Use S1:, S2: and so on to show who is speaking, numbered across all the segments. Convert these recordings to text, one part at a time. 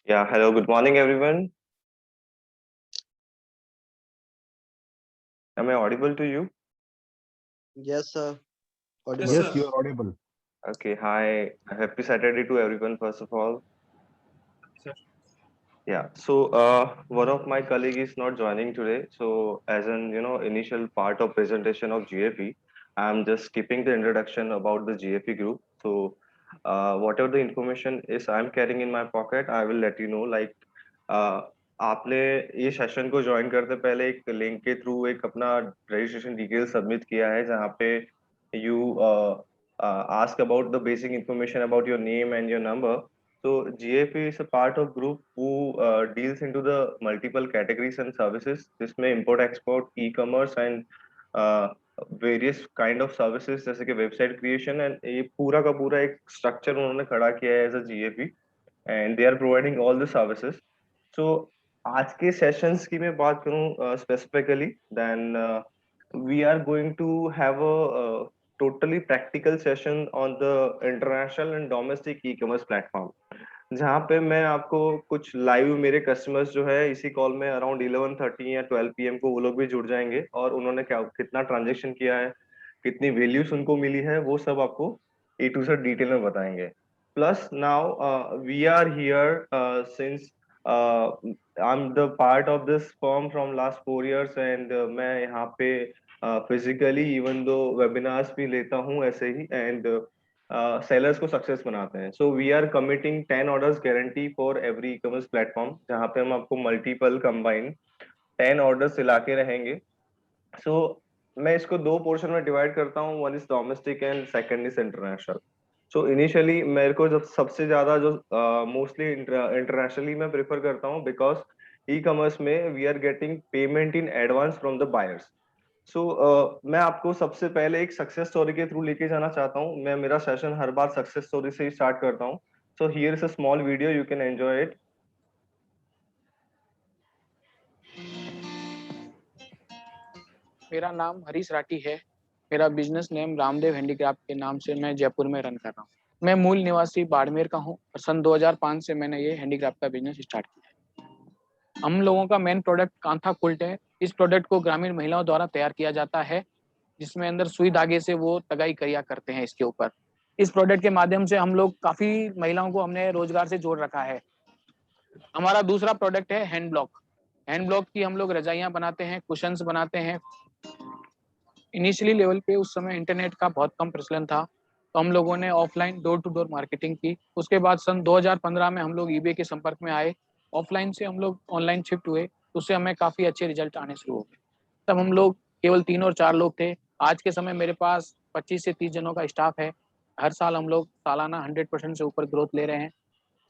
S1: Yeah, hello, good morning, everyone. Am I audible to you?
S2: Yes, sir.
S3: Yes,
S2: Audible.
S3: sir.
S4: Yes, you are audible.
S1: Okay, hi. Happy Saturday to everyone, first of all.
S3: Sir.
S1: Yeah, so one of my colleague is not joining today. So as an, initial part of presentation of GFE, I'm just skipping the introduction about the GFE group. So whatever the information is I'm carrying in my pocket, I will let you know. Like आपने ये session को join करते पहले एक link के through एक अपना registration detail submit किया है जहाँ पे you ask about the basic information about your name and your number. So GFE is a part of group who deals into the multiple categories and services. जिसमें import export, e-commerce and uh, various kind of services जैसे कि website creation and ये पूरा का पूरा एक structure उन्होंने खड़ा किया है as a GFE and they are providing all the services. So आज के sessions की मैं बात करूँ specifically then we are going to have a totally practical session on the international and domestic e-commerce platform जहाँ पे मैं आपको कुछ लाइव मेरे कस्टमर्स जो है इसी कॉल में अराउंड 11:30 या 12 PM को वो लोग भी जुड़ जाएंगे और उन्होंने क्या कितना ट्रांजेक्शन किया है कितनी वैल्यूज उनको मिली है वो सब आपको ए टू जेड डिटेल में बताएंगे plus now we are here since I am the part of this firm from last 4 years and मैं यहाँ पे फिजिकली इवन दो वेबिनार्स भी लेता हूँ ऐसे ही एंड सेलर्स को सक्सेस बनाते हैं so we are committing 10 orders guarantee for every e commerce platform जहाँ पे हम आपको मल्टीपल कंबाइन 10 orders दिला के रहेंगे सो मैं इसको दो पोर्शन में डिवाइड करता हूँ one is domestic and second is international so initially मेरे को जब सबसे ज्यादा जो मोस्टली इंटरनेशनली मैं प्रेफर करता हूँ बिकॉज ई कॉमर्स में we are getting payment in advance from the buyers so मैं आपको सबसे पहले एक सक्सेस स्टोरी के थ्रू लेके जाना चाहता हूँ मैं मेरा सेशन हर बार सक्सेस स्टोरी से ही स्टार्ट करता हूँ so here is a small video you can enjoy it
S5: मेरा नाम हरीश राठी है। मेरा बिजनेस नेम रामदेव हैंडीक्राफ्ट के नाम से मैं जयपुर में रन कर रहा हूँ। मैं मूल निवासी बाड़मेर का हूँ और सन 2005 से मैंने ये हैंडीक्राफ्ट का बिजनेस स्टार्ट किया है। हम लोगों का मेन प्रोडक्ट कांथा कुल्ट है। इस प्रोडक्ट को ग्रामीण महिलाओं द्वारा तैयार किया जाता है, जिसमें अंदर सुई धागे से वो तगाई करिया करते हैं इसके ऊपर। इस प्रोडक्ट के माध्यम से हम लोग काफी महिलाओं को हमने रोजगार से जोड़ रखा है। हमारा दूसरा प्रोडक्ट है हैंड ब्लॉक। हैंड ब्लॉक की हम लोग रजाइयां बनाते हैं, कुशंस बनाते हैं। इनिशियली लेवल पे उस समय इंटरनेट का बहुत कम प्रचलन था, तो हम लोगों ने offline door to door marketing की। उसके बाद सन 2015 में हम लोग ईबे के संपर्क में आए। ऑफलाइन से हम लोग ऑनलाइन शिफ्ट हुए, उससे हमें काफ़ी अच्छे रिजल्ट आने शुरू हो गए। तब हम लोग केवल 3 और 4 लोग थे। आज के समय मेरे पास 25 से 30 जनों का स्टाफ है। हर साल हम लोग सालाना 100% से ऊपर ग्रोथ ले रहे हैं।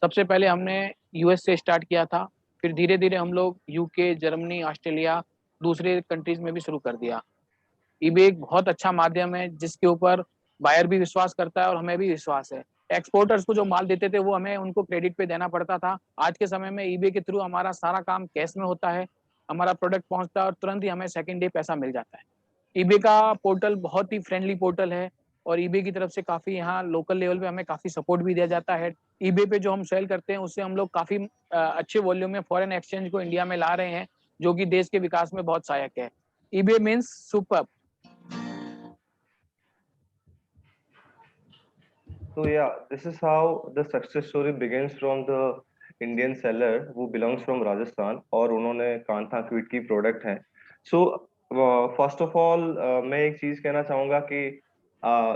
S5: सबसे पहले हमने यूएस से स्टार्ट किया था, फिर धीरे धीरे हम लोग यूके, जर्मनी, ऑस्ट्रेलिया, दूसरे कंट्रीज में भी शुरू कर दिया। ईबे एक बहुत अच्छा माध्यम है जिसके ऊपर बायर भी विश्वास करता है और हमें भी विश्वास है। एक्सपोर्टर्स को जो माल देते थे वो हमें उनको क्रेडिट पे देना पड़ता था। आज के समय में ईबे के थ्रू हमारा सारा काम कैश में होता है। हमारा प्रोडक्ट पहुंचता है और तुरंत ही हमें सेकंड डे पैसा मिल जाता है। ईबे का पोर्टल बहुत ही फ्रेंडली पोर्टल है और ईबे की तरफ से काफ़ी यहाँ लोकल लेवल पे हमें काफ़ी सपोर्ट भी दिया जाता है। ईबे पे जो हम सेल करते हैं उससे हम लोग काफ़ी अच्छे वॉल्यूम में फॉरेन एक्सचेंज को इंडिया में ला रहे हैं, जो कि देश के विकास में बहुत सहायक है। EBay means super.
S1: So yeah, this is how the success story begins from the Indian seller who belongs from Rajasthan और उन्होंने कांथा क्विट की प्रोडक्ट है. So फर्स्ट ऑफ ऑल मैं एक चीज कहना चाहूंगा कि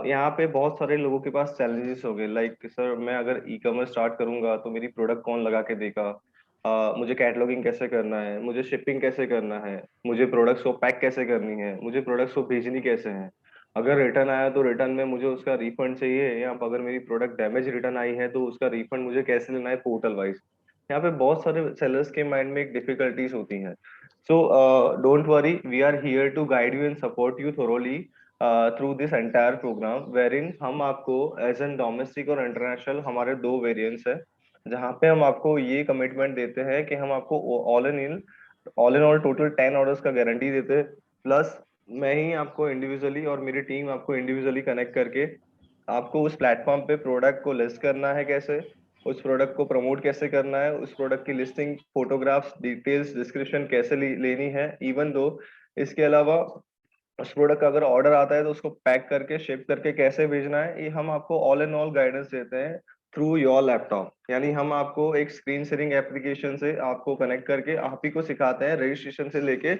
S1: यहाँ पे बहुत सारे लोगों के पास चैलेंजेस हो गए लाइक सर मैं अगर ई कॉमर्स स्टार्ट करूंगा तो मेरी प्रोडक्ट कौन लगा के देगा मुझे कैटलॉगिंग कैसे करना है मुझे शिपिंग कैसे करना है मुझे प्रोडक्ट्स को पैक कैसे करनी है मुझे प्रोडक्ट्स को भेजनी कैसे है अगर रिटर्न आया तो रिटर्न में मुझे उसका रिफंड चाहिए या अगर मेरी प्रोडक्ट डैमेज रिटर्न आई है तो उसका रिफंड मुझे कैसे लेना है पोर्टल वाइज यहाँ पे बहुत सारे सेलर्स के माइंड में एक डिफिकल्टीज होती हैं so don't worry we are here to guide you and support you thoroughly through this entire programme wherein हम आपको एज एन डोमेस्टिक और इंटरनेशनल हमारे दो वेरिएंट्स है जहाँ पे हम आपको ये कमिटमेंट देते हैं कि हम आपको all in all total 10 orders का गारंटी देते हैं प्लस मैं ही आपको इंडिविजुअली और मेरी टीम आपको इंडिविजुअली कनेक्ट करके आपको उस प्लेटफॉर्म पे प्रोडक्ट को लिस्ट करना है कैसे उस प्रोडक्ट को प्रमोट कैसे करना है, उस प्रोडक्ट की लिस्टिंग, फोटोग्राफ्स, डिटेल्स, डिस्क्रिप्शन कैसे लेनी है। इवन दो इसके अलावा उस प्रोडक्ट का अगर ऑर्डर आता है तो उसको पैक करके शिप करके कैसे भेजना है, ये हम आपको ऑल एंड ऑल गाइडेंस देते हैं थ्रू योर लैपटॉप। यानी हम आपको एक स्क्रीन शेयरिंग एप्लीकेशन से आपको कनेक्ट करके आप ही को सिखाते हैं रजिस्ट्रेशन से लेके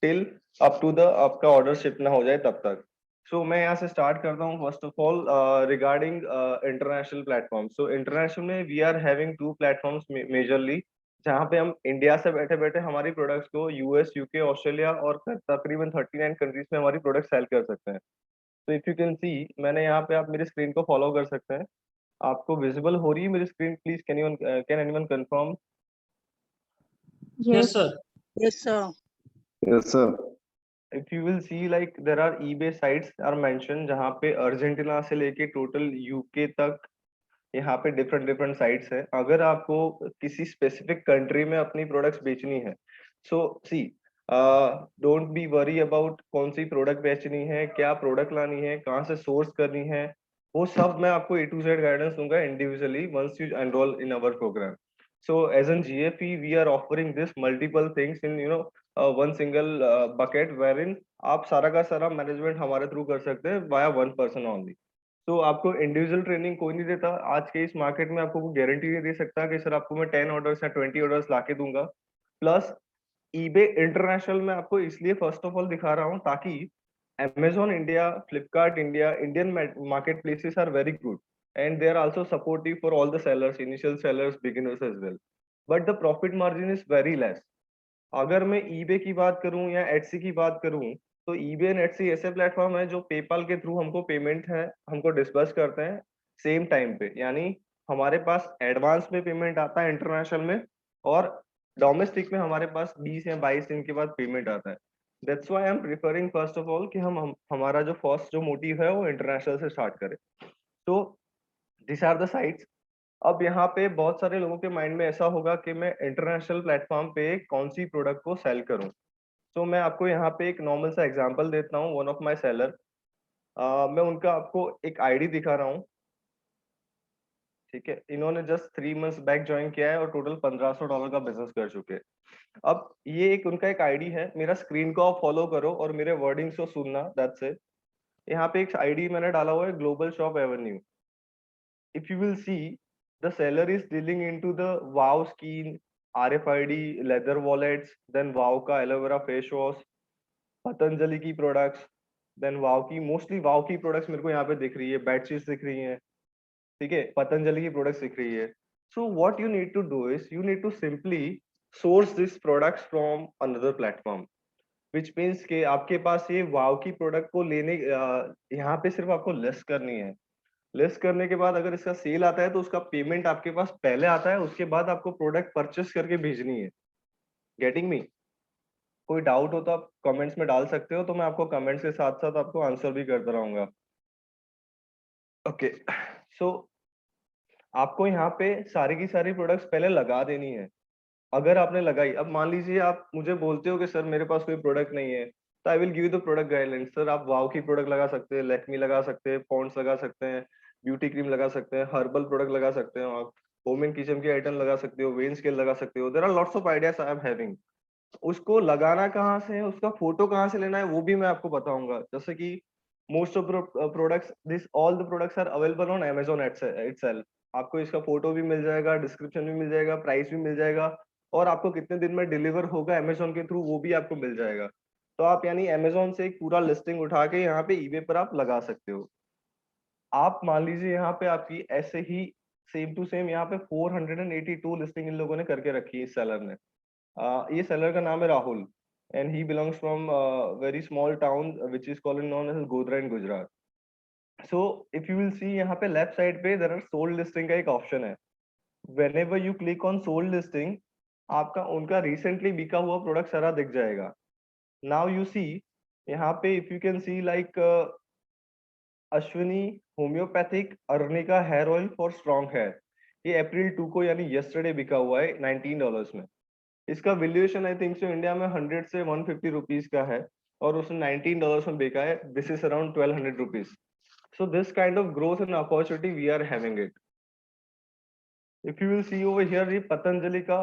S1: टिल अप टू द आपका ऑर्डर शिप ना हो जाए तब तक। सो मैं यहाँ से स्टार्ट करता हूँ first of all regarding international platform. So international में we are having two platforms majorly, जहाँ पे हम इंडिया से बैठे बैठे हमारी प्रोडक्ट्स को यूएस, यूके, ऑस्ट्रेलिया और तकरीबन 39 कंट्रीज में हमारी प्रोडक्ट सेल कर सकते हैं। तो इफ यू कैन सी, मैंने यहाँ पे, आप मेरी स्क्रीन को फॉलो कर सकते हैं। आपको विजिबल हो रही है मेरी screen? Please can anyone confirm?
S3: Yes, sir.
S2: Yes, sir.
S1: Yes, sir. If you will see, like there are eBay sites are mentioned, जहाँ पे अर्जेंटीना से लेके टोटल यूके तक यहाँ पे डिफरेंट डिफरेंट साइट्स है। अगर आपको किसी स्पेसिफिक कंट्री में अपनी प्रोडक्ट्स बेचनी है, सो सी, डोंट बी वरी अबाउट कौन सी प्रोडक्ट बेचनी है, क्या प्रोडक्ट लानी है, कहाँ से सोर्स करनी है। वो सब मैं आपको A to Z गाइडेंस दूंगा individually once you enrol in our programme. So as in GFE, we are offering this multiple things in one single bucket, wherein आप सारा का सारा मैनेजमेंट हमारे थ्रू कर सकते हैं वाया वन पर्सन ओनली। तो आपको इंडिविजुअल ट्रेनिंग कोई नहीं देता आज के इस मार्केट में। आपको कोई गारंटी नहीं दे सकता कि सर आपको मैं 10 ऑर्डर्स या 20 ऑर्डर्स लाके दूंगा। प्लस ईबे इंटरनेशनल में आपको इसलिए फर्स्ट ऑफ ऑल दिखा रहा हूँ ताकि Amazon India, Flipkart India, Indian marketplaces are very good and they are also supportive for all the sellers, initial sellers, beginners as well. But the profit margin is very less. अगर मैं eBay की बात करूं या Etsy की बात करूं, तो eBay एंड Etsy ऐसे प्लेटफॉर्म है जो पेपाल के थ्रू हमको पेमेंट है हमको डिस्बर्स करते हैं सेम टाइम पे। यानी हमारे पास एडवांस में पेमेंट आता है इंटरनेशनल में, और डोमेस्टिक में हमारे पास 20 या 22 दिन के बाद पेमेंट आता है। That's why I am preferring first of all कि हम हमारा जो फर्स्ट जो मोटिव है वो इंटरनेशनल से स्टार्ट करें। तो दिस आर द साइट्स। अब यहाँ पे बहुत सारे लोगों के माइंड में ऐसा होगा कि मैं इंटरनेशनल प्लेटफॉर्म पे कौन सी प्रोडक्ट को सेल करूं। तो मैं आपको यहाँ पे एक नॉर्मल सा एग्जांपल देता हूँ। वन ऑफ माय सेलर, मैं उनका आपको एक आईडी दिखा रहा हूँ। ठीक है, इन्होंने जस्ट 3 मंथ्स बैक ज्वाइन किया है और टोटल $1500 का बिजनेस कर चुके हैं। अब ये एक उनका एक आईडी है, मेरा स्क्रीन को आप फॉलो करो और मेरे वर्डिंग्स को सुनना, दैट्स इट। यहाँ पे एक आईडी मैंने डाला हुआ है, global shop Avenue. if you will see, the seller is dealing into the wow skin, RFID leather wallets, then wow का aloe vera face wash, Patanjali की प्रोडक्ट्स, देन वाव की, मोस्टली वाव की प्रोडक्ट्स मेरे को यहाँ पे दिख रही है, बेडशीट्स दिख रही हैं। ठीक है, पतंजलि की प्रोडक्ट्स दिख रही है। So what you need to do is you need to simply source this products from another platform, which means के आपके पास ये वाव की प्रोडक्ट को लेने यहाँ पे सिर्फ आपको लिस्ट करनी है। लिस्ट करने के बाद अगर इसका सेल आता है तो उसका पेमेंट आपके पास पहले आता है, उसके बाद आपको प्रोडक्ट परचेस करके भेजनी है। Getting me? कोई डाउट हो तो आप कमेंट्स में डाल सकते हो, तो मैं आपको कमेंट्स के साथ साथ आपको आंसर भी करता रहूंगा। ओके, सो आपको यहाँ पे सारी की सारी प्रोडक्ट्स पहले लगा देनी है। अगर आपने लगाई, अब मान लीजिए आप मुझे बोलते हो कि सर मेरे पास कोई प्रोडक्ट नहीं है, तो आई will give you the product guidelines. Sir आप वाव की प्रोडक्ट लगा सकते हैं, लैक्मी लगा सकते हैं, पॉन्ड्स लगा सकते हैं, ब्यूटी क्रीम लगा सकते हैं, हर्बल प्रोडक्ट लगा सकते हो आप, होम एंड किचन के आइटम लगा सकते हो, वेन स्केल लगा सकते हो। There are lots of ideas I am having. उसको लगाना कहाँ से है, उसका फोटो कहाँ से लेना है, वो भी मैं आपको बताऊंगा। जैसे कि most of products, this all the products are available on Amazon itself। आपको इसका फोटो भी मिल जाएगा, डिस्क्रिप्शन भी मिल जाएगा, प्राइस भी मिल जाएगा, और आपको कितने दिन में डिलीवर होगा Amazon के थ्रू वो भी आपको मिल जाएगा। तो आप यानी Amazon से एक पूरा लिस्टिंग उठा के यहाँ पे eBay पर आप लगा सकते हो। आप मान लीजिए यहाँ पे आपकी ऐसे ही सेम टू सेम यहाँ पे 482 लिस्टिंग इन लोगों ने करके रखी है इस सेलर ने। ये सेलर का नाम है Rahul, and he belongs from very small town which is called known as Godhra in Gujarat. So if you will see, यहाँ पे लेफ्ट साइड पे देयर आर सोल्ड लिस्टिंग का एक ऑप्शन है। Whenever you click on sold listing, आपका उनका recently बिका हुआ प्रोडक्ट सारा दिख जाएगा। नाउ यू सी, यहाँ पे if you can see like Ashwini homeopathic arnica hair oil for strong hair, ये अप्रैल 2 को यानी यस्टरडे बिका हुआ है $19 में। इसका वैल्यूएशन आई थिंक सो इंडिया में 100 से 150 रुपीज का है, और उसने $19 में बेचा है। This is around 1200 rupees. So this kind of growth and opportunity we are having it. If you will see over here, ये पतंजलि का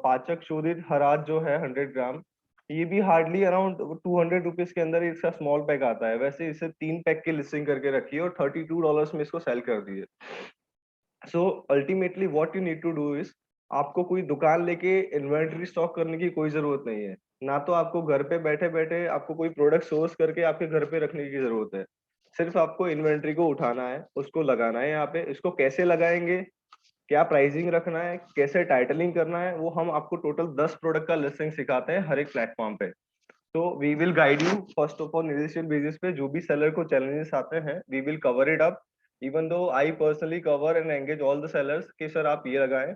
S1: पाचक शोधित हराज जो है 100 ग्राम, ये भी हार्डली अराउंड 200 रुपीज के अंदर इसका स्मॉल पैक आता है। वैसे इसे 3 पैक की लिस्टिंग करके रखी है और $32 में इसको सेल कर दी है। So ultimately what you need to do is, आपको कोई दुकान लेके इन्वेंटरी स्टॉक करने की कोई जरूरत नहीं है। ना तो आपको घर पे बैठे बैठे आपको कोई प्रोडक्ट सोर्स करके आपके घर पे रखने की जरूरत है। सिर्फ आपको इन्वेंटरी को उठाना है, उसको लगाना है यहाँ पे। इसको कैसे लगाएंगे, क्या प्राइसिंग रखना है, कैसे टाइटलिंग करना है, वो हम आपको टोटल 10 प्रोडक्ट का लिस्टिंग सिखाते हैं हर एक प्लेटफॉर्म पे। तो we will guide you first of all initial basis पे जो भी सेलर को चैलेंजेस आते हैं, we will cover it up. Even though I personally cover and engage all the sellers कि सर आप ये लगाएं।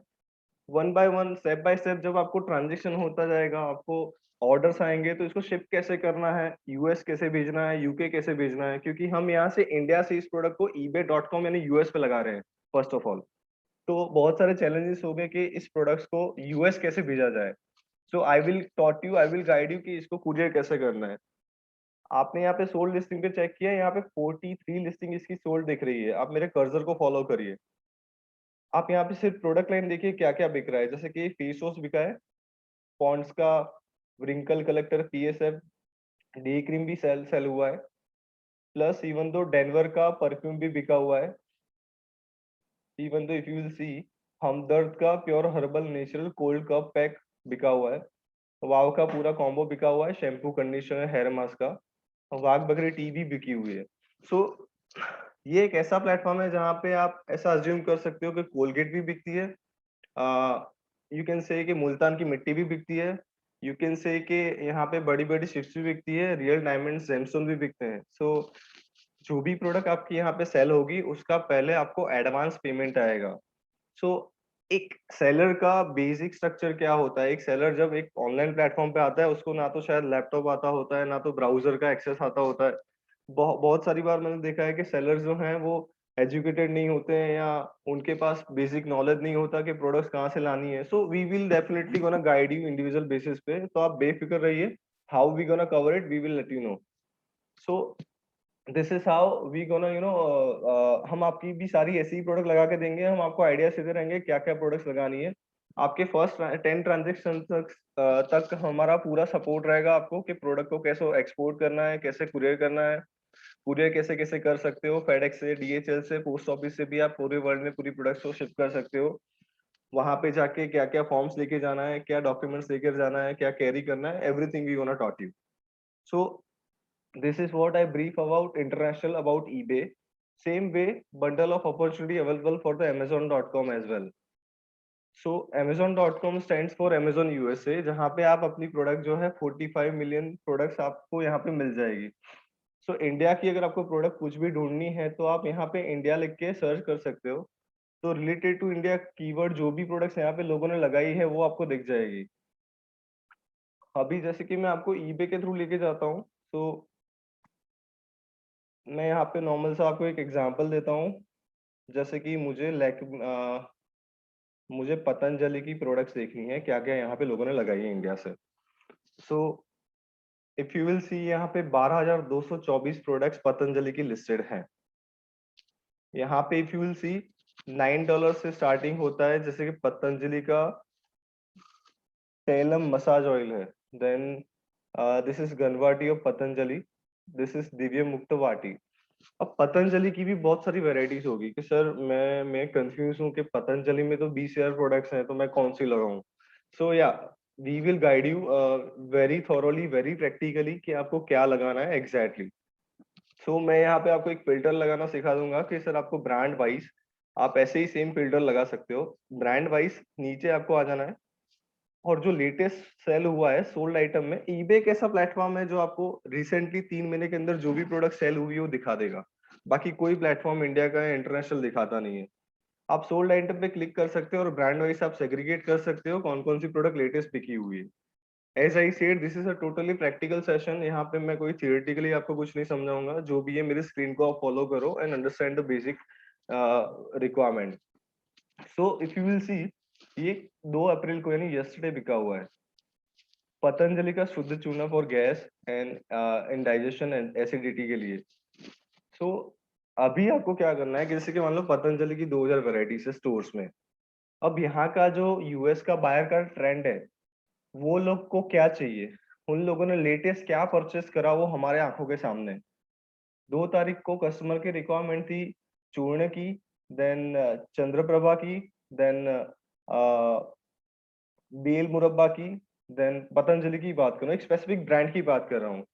S1: One by one, step by step, जब आपको ट्रांजेक्शन होता जाएगा, आपको ऑर्डर्स आएंगे, तो इसको शिप कैसे करना है, यूएस कैसे भेजना है, यूके कैसे भेजना है, क्योंकि हम यहाँ से इंडिया से इस प्रोडक्ट को ebay.com यानी यूएस पे लगा रहे हैं फर्स्ट ऑफ ऑल। तो बहुत सारे चैलेंजेस हो गए कि इस प्रोडक्ट्स को यूएस कैसे भेजा जाए। So I will taught you, I will guide you कि इसको कुरियर कैसे करना है। आपने यहाँ पे सोल्ड लिस्टिंग पे चेक किया, यहाँ पे 43 लिस्टिंग इसकी सोल्ड दिख रही है। आप मेरे कर्सर को फॉलो करिए। आप यहाँ पे सिर्फ प्रोडक्ट लाइन देखिए क्या क्या बिक रहा है। जैसे कि फेस वॉश बिका है, पॉन्ड्स का wrinkle collector PSF, day cream भी सेल सेल हुआ है, प्लस इवन दो डेनवर का परफ्यूम भी बिका हुआ है। Even though if you will see, Hamdard का pure herbal natural cold cup pack बिका हुआ है। वाव का पूरा कॉम्बो बिका हुआ है, शैम्पू कंडीशनर हेयर मास्क का। वाघ बकरी टी भी बिकी हुई है। सो ये एक ऐसा प्लेटफॉर्म है जहाँ पे आप ऐसा अज्यूम कर सकते हो कि कोलगेट भी बिकती है, यू कैन से कि मुल्तान की मिट्टी भी बिकती है, यू कैन से कि यहाँ पे बड़ी बड़ी शिप्स भी बिकती है, रियल डायमंड जेमस्टोन भी बिकते हैं। सो जो भी प्रोडक्ट आपकी यहाँ पे सेल होगी उसका पहले आपको एडवांस पेमेंट आएगा। सो एक सेलर का बेसिक स्ट्रक्चर क्या होता है, एक सेलर जब एक ऑनलाइन प्लेटफॉर्म पे आता है, उसको ना तो शायद लैपटॉप आता होता है, ना तो ब्राउजर का एक्सेस आता होता है। बहुत सारी बार मैंने देखा है कि सेलर्स जो हैं वो एजुकेटेड नहीं होते हैं, या उनके पास बेसिक नॉलेज नहीं होता कि प्रोडक्ट्स कहाँ से लानी है। So we will definitely gonna guide you individual basis पे, तो आप बेफिक्र रहिए। How we gonna cover it, we will let you know. So this is how we gonna हम आपकी भी सारी ऐसी ही प्रोडक्ट लगा के देंगे। हम आपको आइडिया देते रहेंगे क्या क्या प्रोडक्ट्स लगानी है। आपके फर्स्ट 10 ट्रांजेक्शन तक हमारा पूरा सपोर्ट रहेगा आपको कि प्रोडक्ट को कैसे एक्सपोर्ट करना है, कैसे कुरियर करना है, कुरियर कैसे कैसे कर सकते हो, फेडेक्स से, डीएचएल से, पोस्ट ऑफिस से भी आप पूरे वर्ल्ड में पूरी प्रोडक्ट्स को शिप कर सकते हो। वहां पे जाके क्या क्या फॉर्म्स लेके जाना है, क्या डॉक्यूमेंट्स लेकर जाना है, क्या कैरी करना है, everything we gonna taught you. So this is what I brief about international about eBay. Same way, bundle of opportunity available for the Amazon.com as well. So Amazon.com stands for Amazon USA, जहाँ पे आप अपनी product जो है 45 million products आपको यहाँ पे मिल जाएगी। सो इंडिया की अगर आपको प्रोडक्ट कुछ भी ढूंढनी है तो आप यहाँ पे इंडिया लिख के सर्च कर सकते हो। तो रिलेटेड टू इंडिया कीवर्ड जो भी प्रोडक्ट्स यहाँ पे लोगों ने लगाई है वो आपको दिख जाएगी। अभी जैसे कि मैं आपको eBay के थ्रू लेके जाता हूँ, तो मैं यहाँ पे नॉर्मल सा आपको एक एग्जांपल देता हूँ। जैसे कि मुझे पतंजलि की प्रोडक्ट्स देखनी है क्या क्या यहाँ पे लोगों ने लगाई है इंडिया से। सो इफ यू विल सी, यहाँ पे 12,224 प्रोडक्ट्स पतंजलि की लिस्टेड हैं। यहाँ पे इफ यू विल सी, $9 से स्टार्टिंग होता है, जैसे कि पतंजलि का तेलम मसाज ऑयल है। देन दिस इज गनवाटी of Patanjali, this is Divya Mukta वाटी। अब पतंजलि की भी बहुत सारी वेराइटीज होगी कि सर मैं कंफ्यूज हूँ कि पतंजलि में तो 20,000 प्रोडक्ट्स हैं, तो मैं कौन सी लगाऊं। सो या we will guide you very thoroughly, very practically कि आपको क्या लगाना है एग्जैक्टली। सो मैं यहाँ पे आपको एक फिल्टर लगाना सिखा दूंगा कि सर आपको ब्रांड वाइज आप ऐसे ही सेम फिल्टर लगा सकते हो। ब्रांड वाइज नीचे आपको आ जाना है, और जो लेटेस्ट सेल हुआ है सोल्ड आइटम में, ईबे एक ऐसा प्लेटफॉर्म है जो आपको रिसेंटली 3 महीने के अंदर जो भी प्रोडक्ट सेल हुई है वो दिखा देगा। बाकी कोई प्लेटफॉर्म इंडिया का इंटरनेशनल दिखाता नहीं है। आप सोल्ड आइटम पे क्लिक कर सकते हो और ब्रांड वाइज आप सेग्रीगेट कर सकते हो कौन कौन सी प्रोडक्ट लेटेस्ट बिकी हुई है। As I said, this is a totally practical session. यहाँ पे मैं कोई थियोरेटिकली आपको कुछ नहीं समझाऊंगा। जो भी है मेरे स्क्रीन को आप फॉलो करो and understand the basic requirement. So if you will सी, ये 2 अप्रैल को यानी यस्टरडे बिका हुआ है, पतंजलि का शुद्ध चूना for gas and indigestion and acidity के लिए। सो अभी आपको क्या करना है कि जैसे कि मान लो पतंजलि की 2,000 वेराइटीज है स्टोर्स में, अब यहाँ का जो यूएस का बायर का ट्रेंड है, वो लोग को क्या चाहिए, उन लोगों ने लेटेस्ट क्या परचेस करा, वो हमारे आंखों के सामने। 2 तारीख को कस्टमर की रिक्वायरमेंट थी चूर्ण की, देन चंद्रप्रभा की, देन बेल मुरब्बा की, देन पतंजलि की बात करूँ, एक स्पेसिफिक ब्रांड की बात कर रहा हूँ।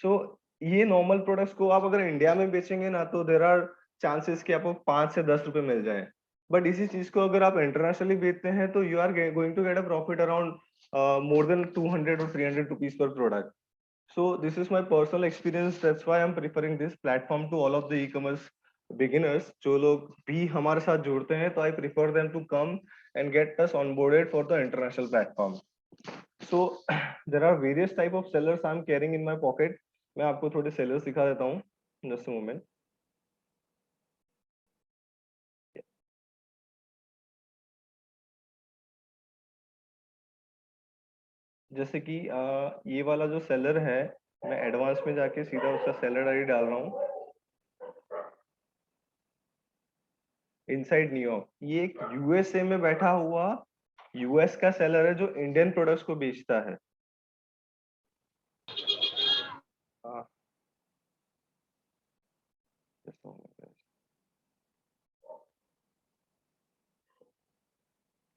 S1: सो ये नॉर्मल प्रोडक्ट्स को आप अगर इंडिया में बेचेंगे ना, तो देर आर चांसेस कि आपको 5 से 10 रुपए मिल जाए। बट इसी चीज को अगर आप इंटरनेशनली बेचते हैं, तो you are going to get a profit around more than 200 और 300 rupees per product. So this is my personal experience. That's why I'm preferring this platform to all of the e-commerce beginners. जो लोग भी हमारे साथ जुड़ते हैं, तो I prefer them to come and get us onboarded for the international platform. So there are various type of sellers I'm carrying in my pocket. मैं आपको थोड़े sellers दिखा देता हूँ. Just a moment. जैसे कि ये वाला जो सेलर है, मैं एडवांस में जाके सीधा उसका सेलर आईडी डाल रहा हूँ। इनसाइड न्यूयॉर्क, ये एक यूएसए में बैठा हुआ यूएस का सेलर है जो इंडियन प्रोडक्ट्स को बेचता है।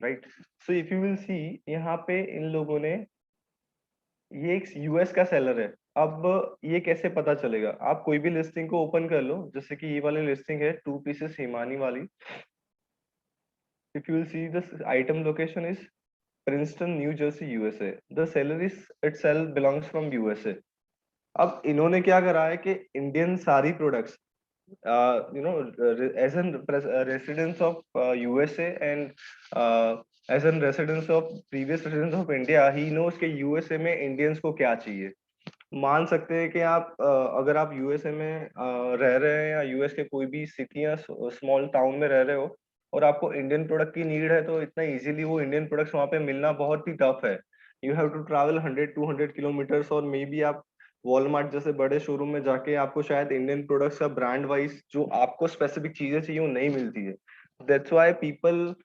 S1: Right, so if you will see, यहाँ पे इन लोगों ने, ये एक यूएस का सेलर है। अब ये कैसे पता चलेगा, आप कोई भी लिस्टिंग को ओपन कर लो, जैसे कि ये वाली लिस्टिंग है 2 पीसेस हिमानी वाली। If you will see this item location is Princeton new Jersey USA, the seller is itself belongs from USA. अब इन्होंने क्या करा है कि इंडियन सारी products, you know, as an residents of USA and as an residents of previous residents of India, he knows कि USA में Indians को क्या चाहिए। मान सकते हैं कि आप अगर आप यूएसए में रह रहे हैं, या यूएस के कोई भी सिटी या स्मॉल टाउन में रह रहे हो, और आपको इंडियन प्रोडक्ट की नीड है, तो इतना इजीली वो इंडियन प्रोडक्ट्स वहाँ पे मिलना बहुत ही टफ है। You have to travel 100-200 kilometres, और मे बी आप वॉलमार्ट जैसे बड़े शोरूम में जाके आपको शायद इंडियन प्रोडक्ट्स का ब्रांड वाइज जो आपको स्पेसिफिक चीजें चाहिए वो नहीं मिलती है। That's why people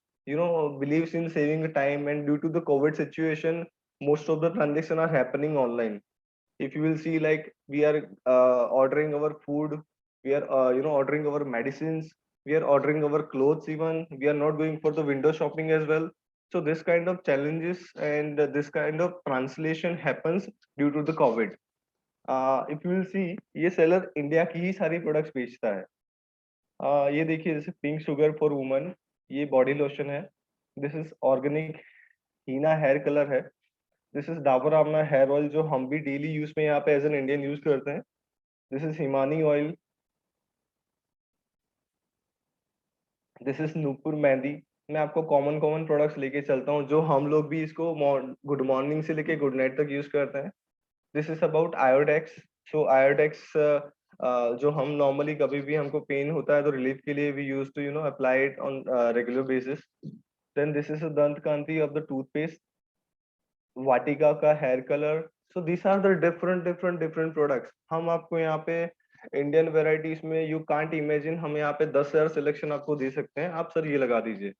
S1: believes in saving time, and due to the COVID situation, most of the transactions are happening online. If you will see, like, we are ordering our food, we are ordering our medicines, we are ordering our clothes, even we are not going for the window shopping as well. So this kind of challenges and this kind of translation happens due to the COVID. If you will see, ये seller India की ही सारी products बेचता है। ये देखिए, जैसे pink sugar for women, ये बॉडी लोशन है। This is organic henna hair colour है। This is Dabur amla hair oil, जो हम भी डेली यूज में यहाँ पे एज एन इंडियन यूज करते हैं। This is Himani oil. This is Nupur mehndi. मैं आपको कॉमन कॉमन प्रोडक्ट्स लेके चलता हूँ, जो हम लोग भी इसको गुड मॉर्निंग से लेके गुड नाइट तक यूज करते हैं। This is about Iodex. So Iodex, जो हम नॉर्मली कभी भी हमको पेन होता है तो रिलीफ के लिए we use to apply it on regular basis. Then this is Dant Kanti of the toothpaste, Vatika का hair colour. So this are the different products. हम आपको यहाँ पे इंडियन वेराइटीज में, यू कांट इमेजिन, हम यहाँ पे 10,000 सिलेक्शन आपको दे सकते हैं। आप सर ये लगा दीजिए,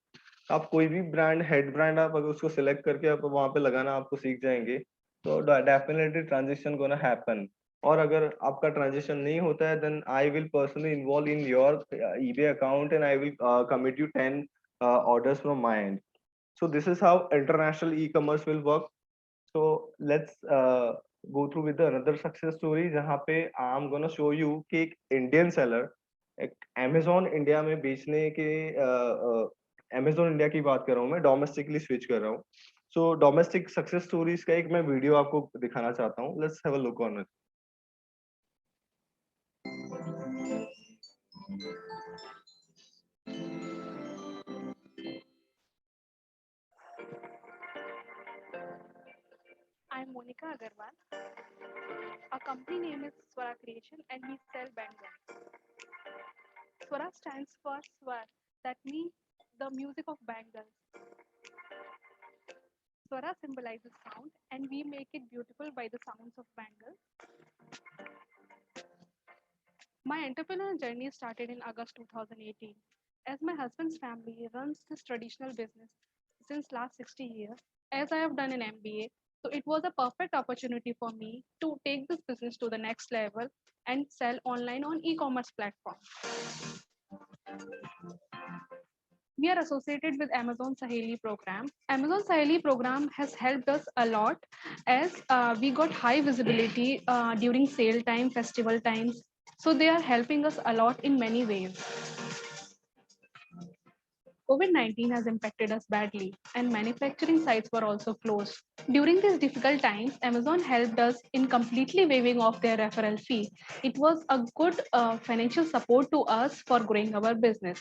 S1: आप कोई भी ब्रांड, हेड ब्रांड, आप अगर उसको सिलेक्ट करके आप वहां पे लगाना आपको सीख जाएंगे, तो डेफिनेटली ट्रांजेक्शन गोना हैपन। और अगर आपका ट्रांजेक्शन नहीं होता है, then I will personally involve in your eBay account, and I will commit you 10 orders from my end. So this is how international e-commerce will work. So let's go through with the another success story, जहाँ पे I'm gonna show you कि एक Indian seller, एक Amazon India में बेचने के, Amazon India की बात कर रहा हूँ, मैं डोमेस्टिकली स्विच कर रहा हूँ। सो डोमेस्टिक सक्सेस स्टोरीज का एक मैं वीडियो आपको दिखाना चाहता हूँ। Let's have a look on it.
S4: I'm Monica Agarwal. Our company name is Swara Creation and we sell bangles. Swara stands for Swar, that means the music of bangles. Swara symbolizes sound and we make it beautiful by the sounds of bangles. My entrepreneurial journey started in August 2018 as my husband's family runs this traditional business since last 60 years, as I have done an MBA. So it was a perfect opportunity for me to take this business to the next level and sell online on e-commerce platform. We are associated with Amazon Saheli program. Amazon Saheli program has helped us a lot as we got high visibility during sale time, festival times. So they are helping us a lot in many ways. COVID-19 has impacted us badly, and manufacturing sites were also closed. During these difficult times, Amazon helped us in completely waiving off their referral fee. It was a good financial support to us for growing our business.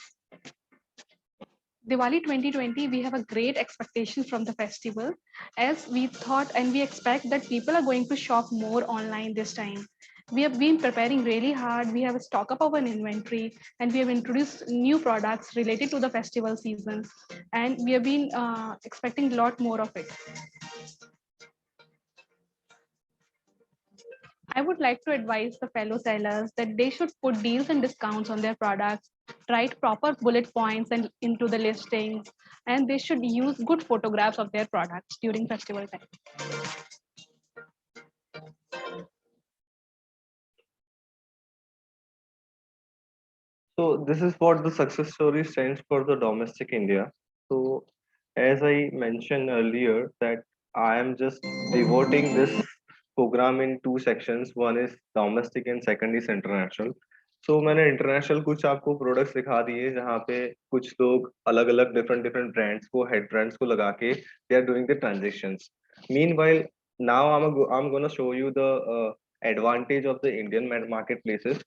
S4: Diwali 2020, we have a great expectation from the festival as we thought and we expect that people are going to shop more online this time. We have been preparing really hard. We have a stock up of an inventory and we have introduced new products related to the festival season. And we have been expecting a lot more of it. I would like to advise the fellow sellers that they should put deals and discounts on their products, write proper bullet points and into the listings, and they should use good photographs of their products during festival time.
S1: So this is what the success story stands for the domestic India. So as I mentioned earlier that I am just devoting this program in two sections. One is domestic and second is international. So मैंने international कुछ आपको products दिखा दिए जहाँ पे कुछ लोग अलग अलग different brands को head brands को लगा के they are doing the transactions. Meanwhile, now I'm gonna show you the advantage of the Indian marketplaces.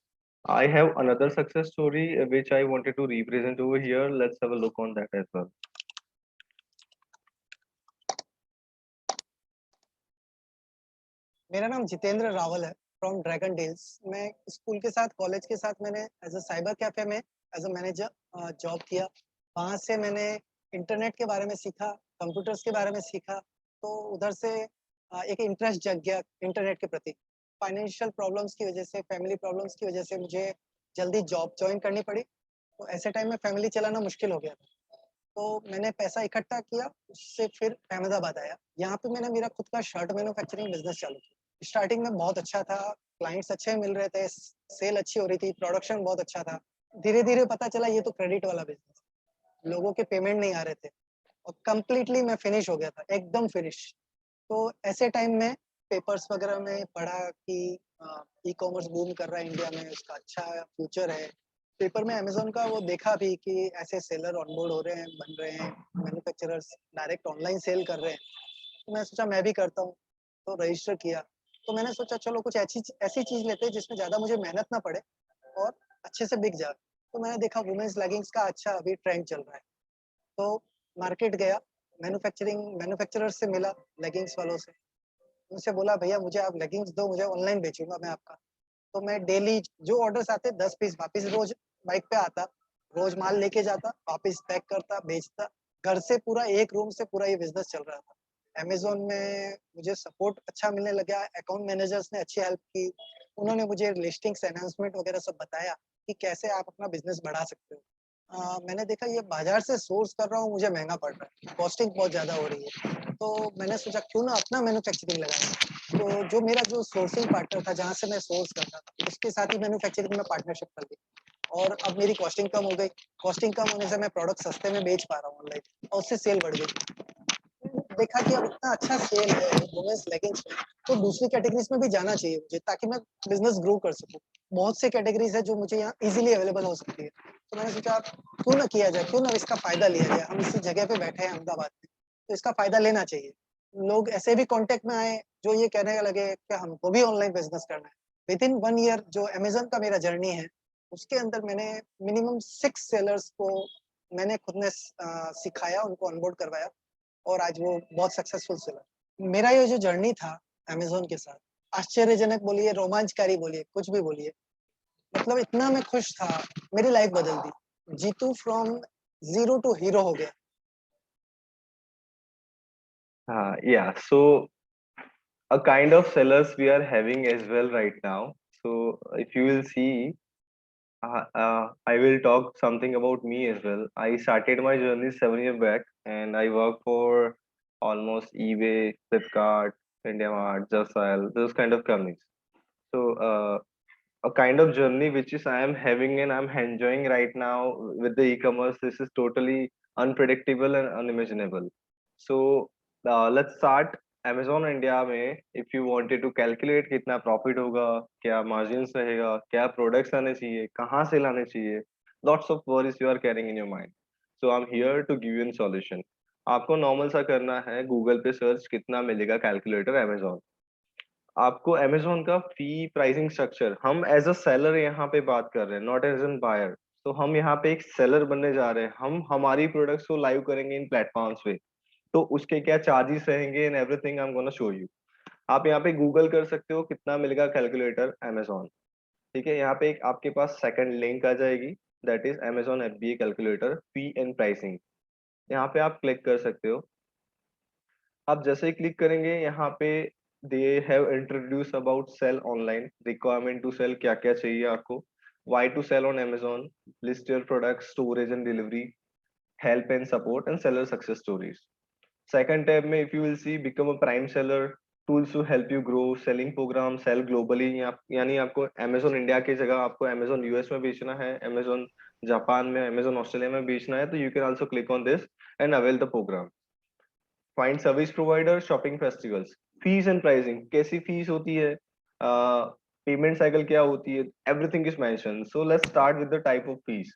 S1: I have another success story which I wanted to represent over here. Let's have a look on that as well.
S2: मेरा नाम जितेंद्र रावल है from dragon dells. मैं school के साथ college के साथ मैंने as a cyber cafe में एज अ मैनेजर जॉब किया। वहाँ से मैंने इंटरनेट के बारे में सीखा, कंप्यूटर्स के बारे में सीखा, तो उधर से एक इंटरेस्ट जग गया इंटरनेट के प्रति। फाइनेंशियल प्रॉब्लम्स की वजह से, फैमिली प्रॉब्लम्स की वजह से मुझे जल्दी जॉब ज्वाइन करनी पड़ी, तो ऐसे टाइम में फैमिली चलाना मुश्किल हो गया था। तो मैंने पैसा इकट्ठा किया, उससे फिर अहमदाबाद आया। यहाँ पे मैंने मेरा खुद का शर्ट मैन्युफैक्चरिंग बिजनेस चालू किया। स्टार्टिंग में बहुत अच्छा था, क्लाइंट्स अच्छे मिल रहे थे, सेल अच्छी हो रही थी, प्रोडक्शन बहुत अच्छा था। धीरे धीरे पता चला ये तो क्रेडिट वाला बिजनेस, लोगों के पेमेंट नहीं आ रहे थे और कंप्लीटली मैं फिनिश हो गया था, एकदम फिनिश। तो ऐसे टाइम में पेपर्स वगैरह में पढ़ा कि ई कॉमर्स बूम कर रहा है इंडिया में, उसका अच्छा फ्यूचर है। पेपर में अमेज़न का वो देखा भी कि ऐसे सेलर ऑनबोर्ड हो रहे हैं, बन रहे हैं, मैन्युफैक्चरर्स डायरेक्ट ऑनलाइन सेल कर रहे हैं। तो मैं सोचा मैं भी करता हूँ, तो रजिस्टर किया। तो मैंने सोचा चलो कुछ ऐसी चीज़ लेते हैं जिसमें ज़्यादा मुझे मेहनत ना पड़े और अच्छे से बिक जाए। तो मैंने देखा वुमेन्स लेगिंग्स का अच्छा अभी ट्रेंड चल रहा है, तो मार्केट गया, मैन्युफैक्चरर से मिला, लेगिंग्स वालों से। उनसे बोला भैया मुझे आप लेगिंग्स दो, मुझे ऑनलाइन बेचूंगा मैं आपका। तो मैं डेली जो ऑर्डर्स आते 10 पीस वापस रोज बाइक पे आता, रोज माल लेके जाता, वापस पैक करता, बेचता। घर से पूरा एक रूम से पूरा ये बिजनेस चल रहा था। अमेज़न में मुझे सपोर्ट अच्छा मिलने लगा, अकाउंट मैनेजर्स ने अच्छी हेल्प की। उन्होंने मुझे लिस्टिंग्स अनाउंसमेंट वगैरह सब बताया कि कैसे आप अपना बिजनेस बढ़ा सकते हो। मैंने देखा ये बाजार से सोर्स कर रहा हूँ, मुझे महंगा पड़ रहा है, कॉस्टिंग बहुत ज़्यादा हो रही है। तो मैंने सोचा क्यों ना अपना मैन्युफैक्चरिंग लगाऊं। तो जो मेरा जो सोर्सिंग पार्टनर था, जहाँ से मैं सोर्स करता था, उसके साथ ही मैन्युफैक्चरिंग में पार्टनरशिप कर ली और अब मेरी कॉस्टिंग कम हो गई। कॉस्टिंग कम होने से मैं प्रोडक्ट सस्ते में बेच पा रहा हूँ ऑनलाइन और उससे सेल बढ़ गई। देखा कि अब इतना अच्छा सेल है वुमेन्स लेगिंग्स में, तो दूसरी कैटेगरीज में भी जाना चाहिए मुझे, ताकि मैं बिजनेस ग्रो कर सकूं। बहुत से कैटेगरीज है जो मुझे यहाँ इजीली अवेलेबल हो सकती है। तो मैंने सोचा क्यों ना किया जाए, क्यों ना इसका फायदा लिया जाए। हम इसी जगह पे बैठे हैं अहमदाबाद में, तो इसका फायदा लेना चाहिए। लोग ऐसे भी कांटेक्ट में आए जो ये कहने लगे कि हमको भी ऑनलाइन बिजनेस करना है। विद इन 1 ईयर जो अमेज़न का मेरा जर्नी है, उसके अंदर मैंने मिनिमम 6 सेलर्स को मैंने खुद ने सिखाया, उनको ऑनबोर्ड करवाया और आज वो बहुत सक्सेसफुल सेलर। मेरा ये जो जर्नी था अमेज़न के साथ, आश्चर्यजनक बोलिए, रोमांचकारी बोलिए, कुछ भी बोलिए, मतलब इतना मैं खुश था, मेरी लाइफ बदल दी। Jeetu from zero to hero हो गया।
S1: Yeah, so a kind of sellers we are having as well right now. So if you will see, I will talk something about me as well. I started my journey 7 years back, and I worked for almost eBay, Flipkart, IndiaMart, Justdial, those kind of companies. So, a kind of journey which is I am having and I'm enjoying right now with the e-commerce. This is totally unpredictable and unimaginable. So, let's start. Amazon India में if you wanted to calculate कितना profit होगा, क्या margins रहेगा, क्या products आने चाहिए, कहाँ से लाने चाहिए, lots of worries you are carrying in your mind. So I'm here to give you a solution. आपको नॉर्मल सा करना है, गूगल पे सर्च कितना मिलेगा कैलकुलेटर Amazon. आपको अमेज़न का फी प्राइसिंग स्ट्रक्चर हम एज अ सेलर यहाँ पे बात कर रहे हैं, नॉट एज एन बायर। तो हम यहाँ पे एक सेलर बनने जा रहे हैं, हम हमारी प्रोडक्ट्स को लाइव करेंगे इन प्लेटफॉर्म्स पे। तो उसके क्या चार्जेस रहेंगे and everything I am gonna show you. आप यहाँ पे गूगल कर सकते हो कितना मिलेगा कैलकुलेटर अमेज़न। ठीक है, यहाँ पे एक आपके पास सेकंड लिंक आ जाएगी, that is Amazon FBA calculator fee and pricing. यहाँ पे आप क्लिक कर सकते हो। आप जैसे ही क्लिक करेंगे यहाँ पे they have introduce about sell online, requirement to sell, क्या क्या चाहिए आपको, why to sell on Amazon, list your product, storage and delivery, help and support and seller success stories. Second tab में if you will see become a prime seller, tools to help you grow, selling programme, sell globally. यानी आपको Amazon India की जगह आपको Amazon US में बेचना है, Amazon Japan में, अमेजोन ऑस्ट्रेलिया में बेचना है, तो you can also click on this and avail the programme. Find service provider, shopping festivals, fees and pricing, कैसी फीस होती है, पेमेंट साइकिल क्या होती है, everything is mention. So let's start with the type of fees.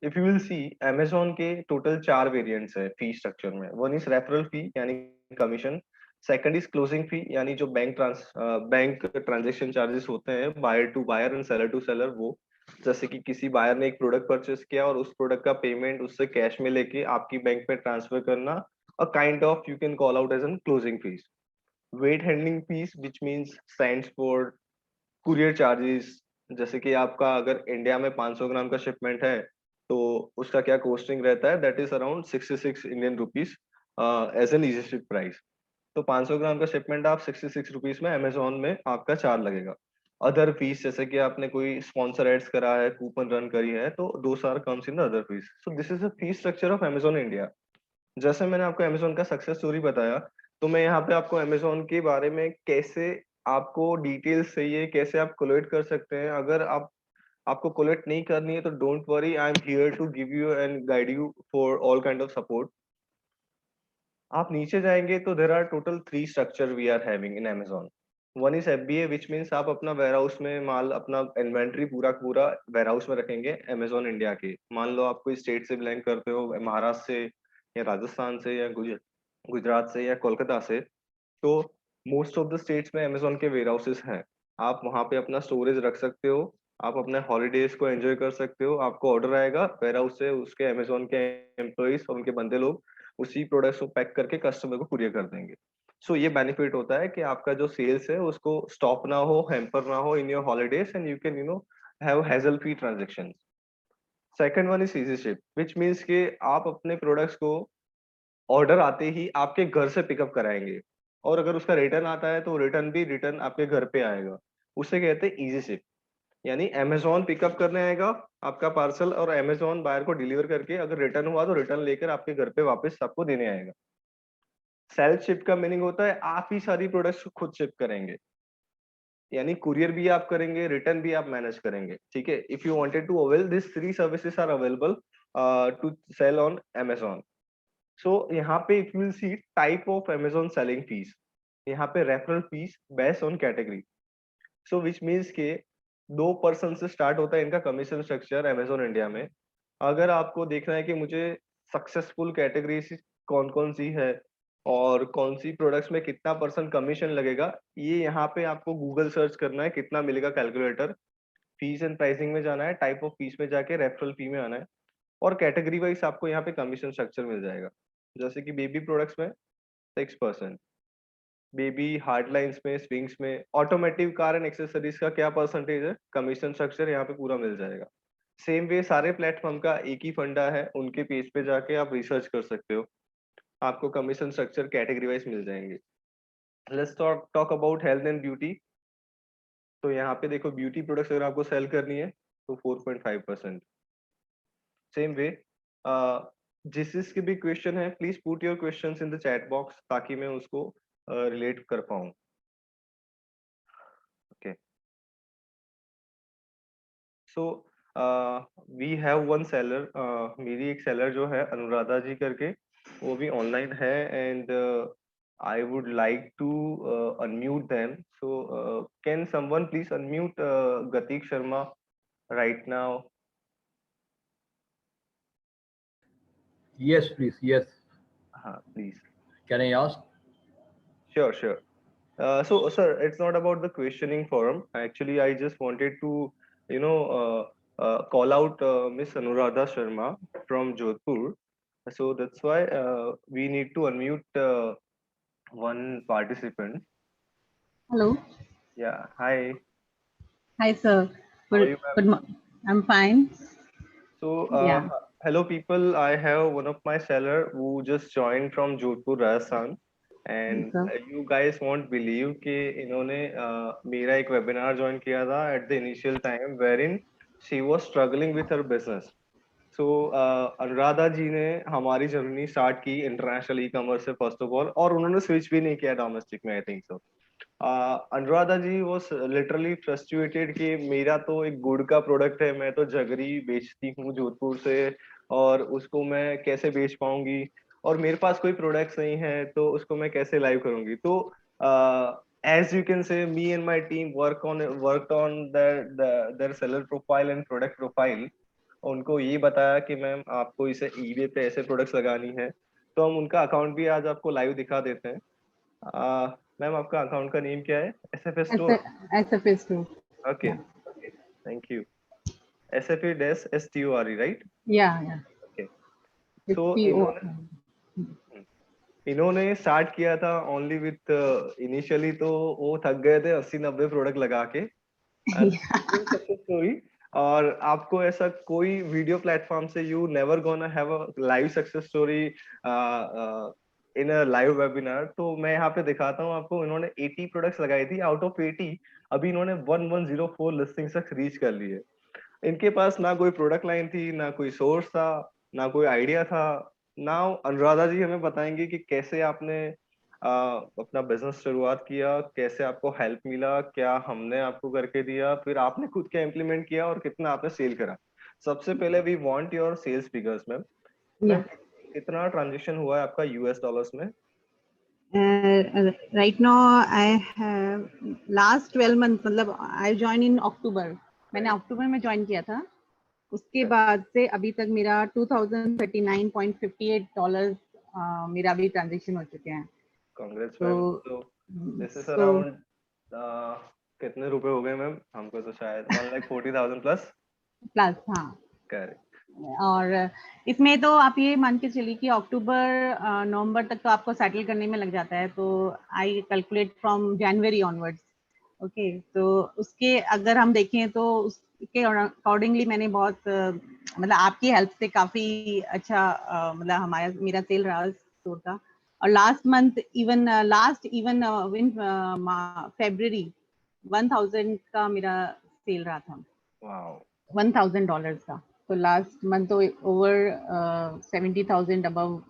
S1: If you will see Amazon के total 4 variants है fee structure में। One is referral fee यानी commission, second is closing fee यानी जो bank transaction charges होते हैं buyer to buyer and seller to seller, वो जैसे कि किसी बायर ने एक प्रोडक्ट परचेस किया और उस प्रोडक्ट का पेमेंट उससे कैश में लेके आपकी बैंक में ट्रांसफर करना, a kind of you can call out as an closing fees. Weight handling fees which means stands for courier charges. जैसे कि आपका अगर इंडिया में 500 ग्राम का शिपमेंट है तो उसका क्या कॉस्टिंग रहता है, that is around 66 Indian rupees as an easy ship price. तो 500 ग्राम का शिपमेंट आप 66 रुपीज में अमेजोन में आपका चार्ज लगेगा। अदर फीस जैसे कि आपने कोई स्पॉन्सर एड्स करा है, कूपन रन करी है, तो though are comes in the other fees. So this is the fee structure of Amazon India. जैसे मैंने आपको अमेजोन का सक्सेस स्टोरी बताया, तो मैं यहाँ पे आपको अमेजोन के बारे में कैसे आपको डिटेल्स चाहिए, कैसे आप कोलेक्ट कर सकते हैं। अगर आपको कोलेक्ट नहीं करनी है तो don't worry, I am here to give you and guide you for all kind of support. आप नीचे जाएंगे तो there are total 3 structure we are having in Amazon. One is FBA which means आप अपना वेयर हाउस में माल, अपना inventory पूरा पूरा वेयर हाउस में रखेंगे अमेजोन इंडिया के। मान लो आप कोई स्टेट से बिलोंग करते हो, महाराष्ट्र से या राजस्थान से या गुजरात से या कोलकाता से, तो मोस्ट ऑफ द स्टेट्स में अमेजोन के वेयर हाउसेस हैं। आप वहां पे अपना स्टोरेज रख सकते हो, आप अपने हॉलीडेज को एंजॉय कर सकते हो। आपको ऑर्डर आएगा वेयर हाउस से, उसके अमेजोन के एम्प्लॉइज और उनके बंदे लोग उसी प्रोडक्ट्स को पैक करके कस्टमर को कुरियर कर देंगे। सो ये बेनिफिट होता है कि आपका जो सेल्स है उसको स्टॉप ना हो, हैम्पर ना हो in your holidays, and you can have hassle free transaction. Second one is easy ship which means कि आप अपने प्रोडक्ट्स को ऑर्डर आते ही आपके घर से पिकअप कराएंगे, और अगर उसका रिटर्न आता है तो रिटर्न भी रिटर्न आपके घर पे आएगा। उसे कहते हैं इजी शिप। यानी अमेजोन पिकअप करने आएगा आपका पार्सल और अमेजोन बायर को डिलीवर करके अगर रिटर्न हुआ तो रिटर्न लेकर आपके घर पे वापस आपको देने आएगा। सेल्फ शिप का मीनिंग होता है आप ही सारी प्रोडक्ट्स खुद शिप करेंगे, यानी कुरियर भी आप करेंगे, रिटर्न भी आप मैनेज करेंगे। ठीक है, if you wanted to avail this 3 services are available to sell on Amazon. So यहाँ पे if you will see type of Amazon selling fees, यहाँ पे referral fees based on category. So which means के 2% से start होता है इनका commission structure Amazon India में। अगर आपको देखना है कि मुझे सक्सेसफुल कैटेगरी कौन कौन सी है और कौन सी प्रोडक्ट्स में कितना परसेंट कमीशन लगेगा, ये यहाँ पे आपको गूगल सर्च करना है कितना मिलेगा कैलकुलेटर, फीस एंड प्राइसिंग में जाना है, टाइप ऑफ फीस में जाके रेफरल फी में आना है, और कैटेगरी वाइज आपको यहाँ पे कमीशन स्ट्रक्चर मिल जाएगा। जैसे कि बेबी प्रोडक्ट्स में 6%, बेबी हार्डलाइंस में, स्विंग्स में, ऑटोमेटिव कार एंड एक्सेसरीज का क्या परसेंटेज है, कमीशन स्ट्रक्चर यहाँ पे पूरा मिल जाएगा। सेम वे सारे प्लेटफॉर्म का एक ही फंडा है, उनके पेज पे जाके आप रिसर्च कर सकते हो, आपको कमीशन स्ट्रक्चर कैटेगरी वाइज मिल जाएंगे। Let's talk about health and beauty. तो यहाँ पे देखो ब्यूटी प्रोडक्ट्स अगर आपको सेल करनी है तो 4.5%। सेम वे जिस जिसके भी क्वेश्चन है please put your questions in the chat box ताकि मैं उसको रिलेट कर पाऊँ। Okay, so we have one seller, मेरी एक सेलर जो है अनुराधा जी करके, वो भी ऑनलाइन है and I would like to unmute them. So can someone please unmute Gatik Sharma right now?
S3: Yes, please. Yes.
S1: हाँ please.
S3: Can I ask?
S1: Sure, sure. So, sir, it's not about the questioning forum. Actually, I just wanted to, you know, call out Miss Anuradha Sharma from Jodhpur. So that's why we need to unmute one participant.
S6: Hello.
S1: Yeah. Hi.
S6: Hi, sir.
S1: How are you, ma'am?
S6: I'm fine.
S1: So,
S6: Yeah.
S1: hello, people. I have one of my seller who just joined from Jodhpur, Rajasthan.
S6: Yes,
S1: And
S6: sir.
S1: you guys won't believe कि इन्होंने मेरा एक webinar join किया था at the initial time wherein she was struggling with her business. So Anuradha ji ने हमारी journey start की international e commerce से फर्स्ट ऑफ ऑल, और उन्होंने स्विच भी नहीं किया डोमेस्टिक में, I think so. Anuradha ji was literally frustrated कि मेरा तो एक गुड़ का प्रोडक्ट है, मैं तो जगरी बेचती हूँ जोधपुर से, और उसको मैं कैसे बेच पाऊंगी, और मेरे पास कोई प्रोडक्ट्स नहीं है तो उसको मैं कैसे लाइव करूंगी। तो as you can say me and my team worked on their seller profile and product profile. उनको ये बताया कि मैम आपको इसे ईबे पे ऐसे प्रोडक्ट्स लगानी है, तो हम उनका अकाउंट भी आज आपको लाइव दिखा देते हैं। मैम आपका अकाउंट का नेम क्या है? SFA store?
S6: SFS too.
S1: Okay,
S6: Yeah.
S1: Thank you. SFA dash STORE, right?
S6: Yeah.
S1: Okay,
S6: It's
S1: so
S6: PO.
S1: इन्होंने स्टार्ट किया था ओनली विथ, इनिशियली तो वो थक गए थे 80-90 प्रोडक्ट लगा के, सक्सेस स्टोरी। और आपको ऐसा कोई वीडियो प्लेटफॉर्म से you never gonna have a live success story in a live webinar. तो मैं यहाँ पे दिखाता हूँ आपको। इन्होंने 80 प्रोडक्ट्स लगाई थी, आउट ऑफ 80 अभी इन्होंने 1104 लिस्टिंग्स तक रीच कर ली है। इनके पास ना कोई प्रोडक्ट लाइन थी, ना कोई सोर्स था, ना कोई आइडिया था। नाउ अनुराधा जी हमें बताएंगे कि कैसे आपने अपना बिजनेस शुरुआत किया, कैसे आपको हेल्प मिला, क्या हमने आपको करके दिया, फिर आपने खुद क्या इम्प्लीमेंट किया और कितना आपने सेल करा। सबसे पहले we want your sales figures ma'am. Ma'am
S6: Yeah.
S1: कितना ट्रांजेक्शन हुआ है आपका यूएस डॉलर्स में?
S6: Right now I have last 12 months, मतलब I joined in October. मैंने अक्टूबर में ज्वाइन किया था। उसके बाद से अभी तक मेरा $2039.58 मेरा अभी ट्रांजेक्शन हो चुके हैं।
S1: कांग्रेट्स
S6: तो
S1: मैम। तो दिस इज
S6: so
S1: अराउंड कितने रुपए हो गए मैम? हमको तो शायद 1,40,000 प्लस।
S6: प्लस, हाँ।
S1: करेक्ट।
S6: और इसमें तो आप ये मान के चलिए कि अक्टूबर नवंबर तक तो आपको सेटल करने में लग जाता है, तो I calculate from January onwards. Okay, तो उसके अगर हम देखें तो उसके अकॉर्डिंगली मैंने बहुत मतलब आपकी हेल्प से काफी अच्छा मतलब मेरा सेल रहा स्टोर का। और लास्ट मंथ इवन इन फरवरी 1000 का मेरा सेल रहा था।
S1: वाओ,
S6: $1000 का। तो लास्ट मंथ तो ओवर 70,000 अबव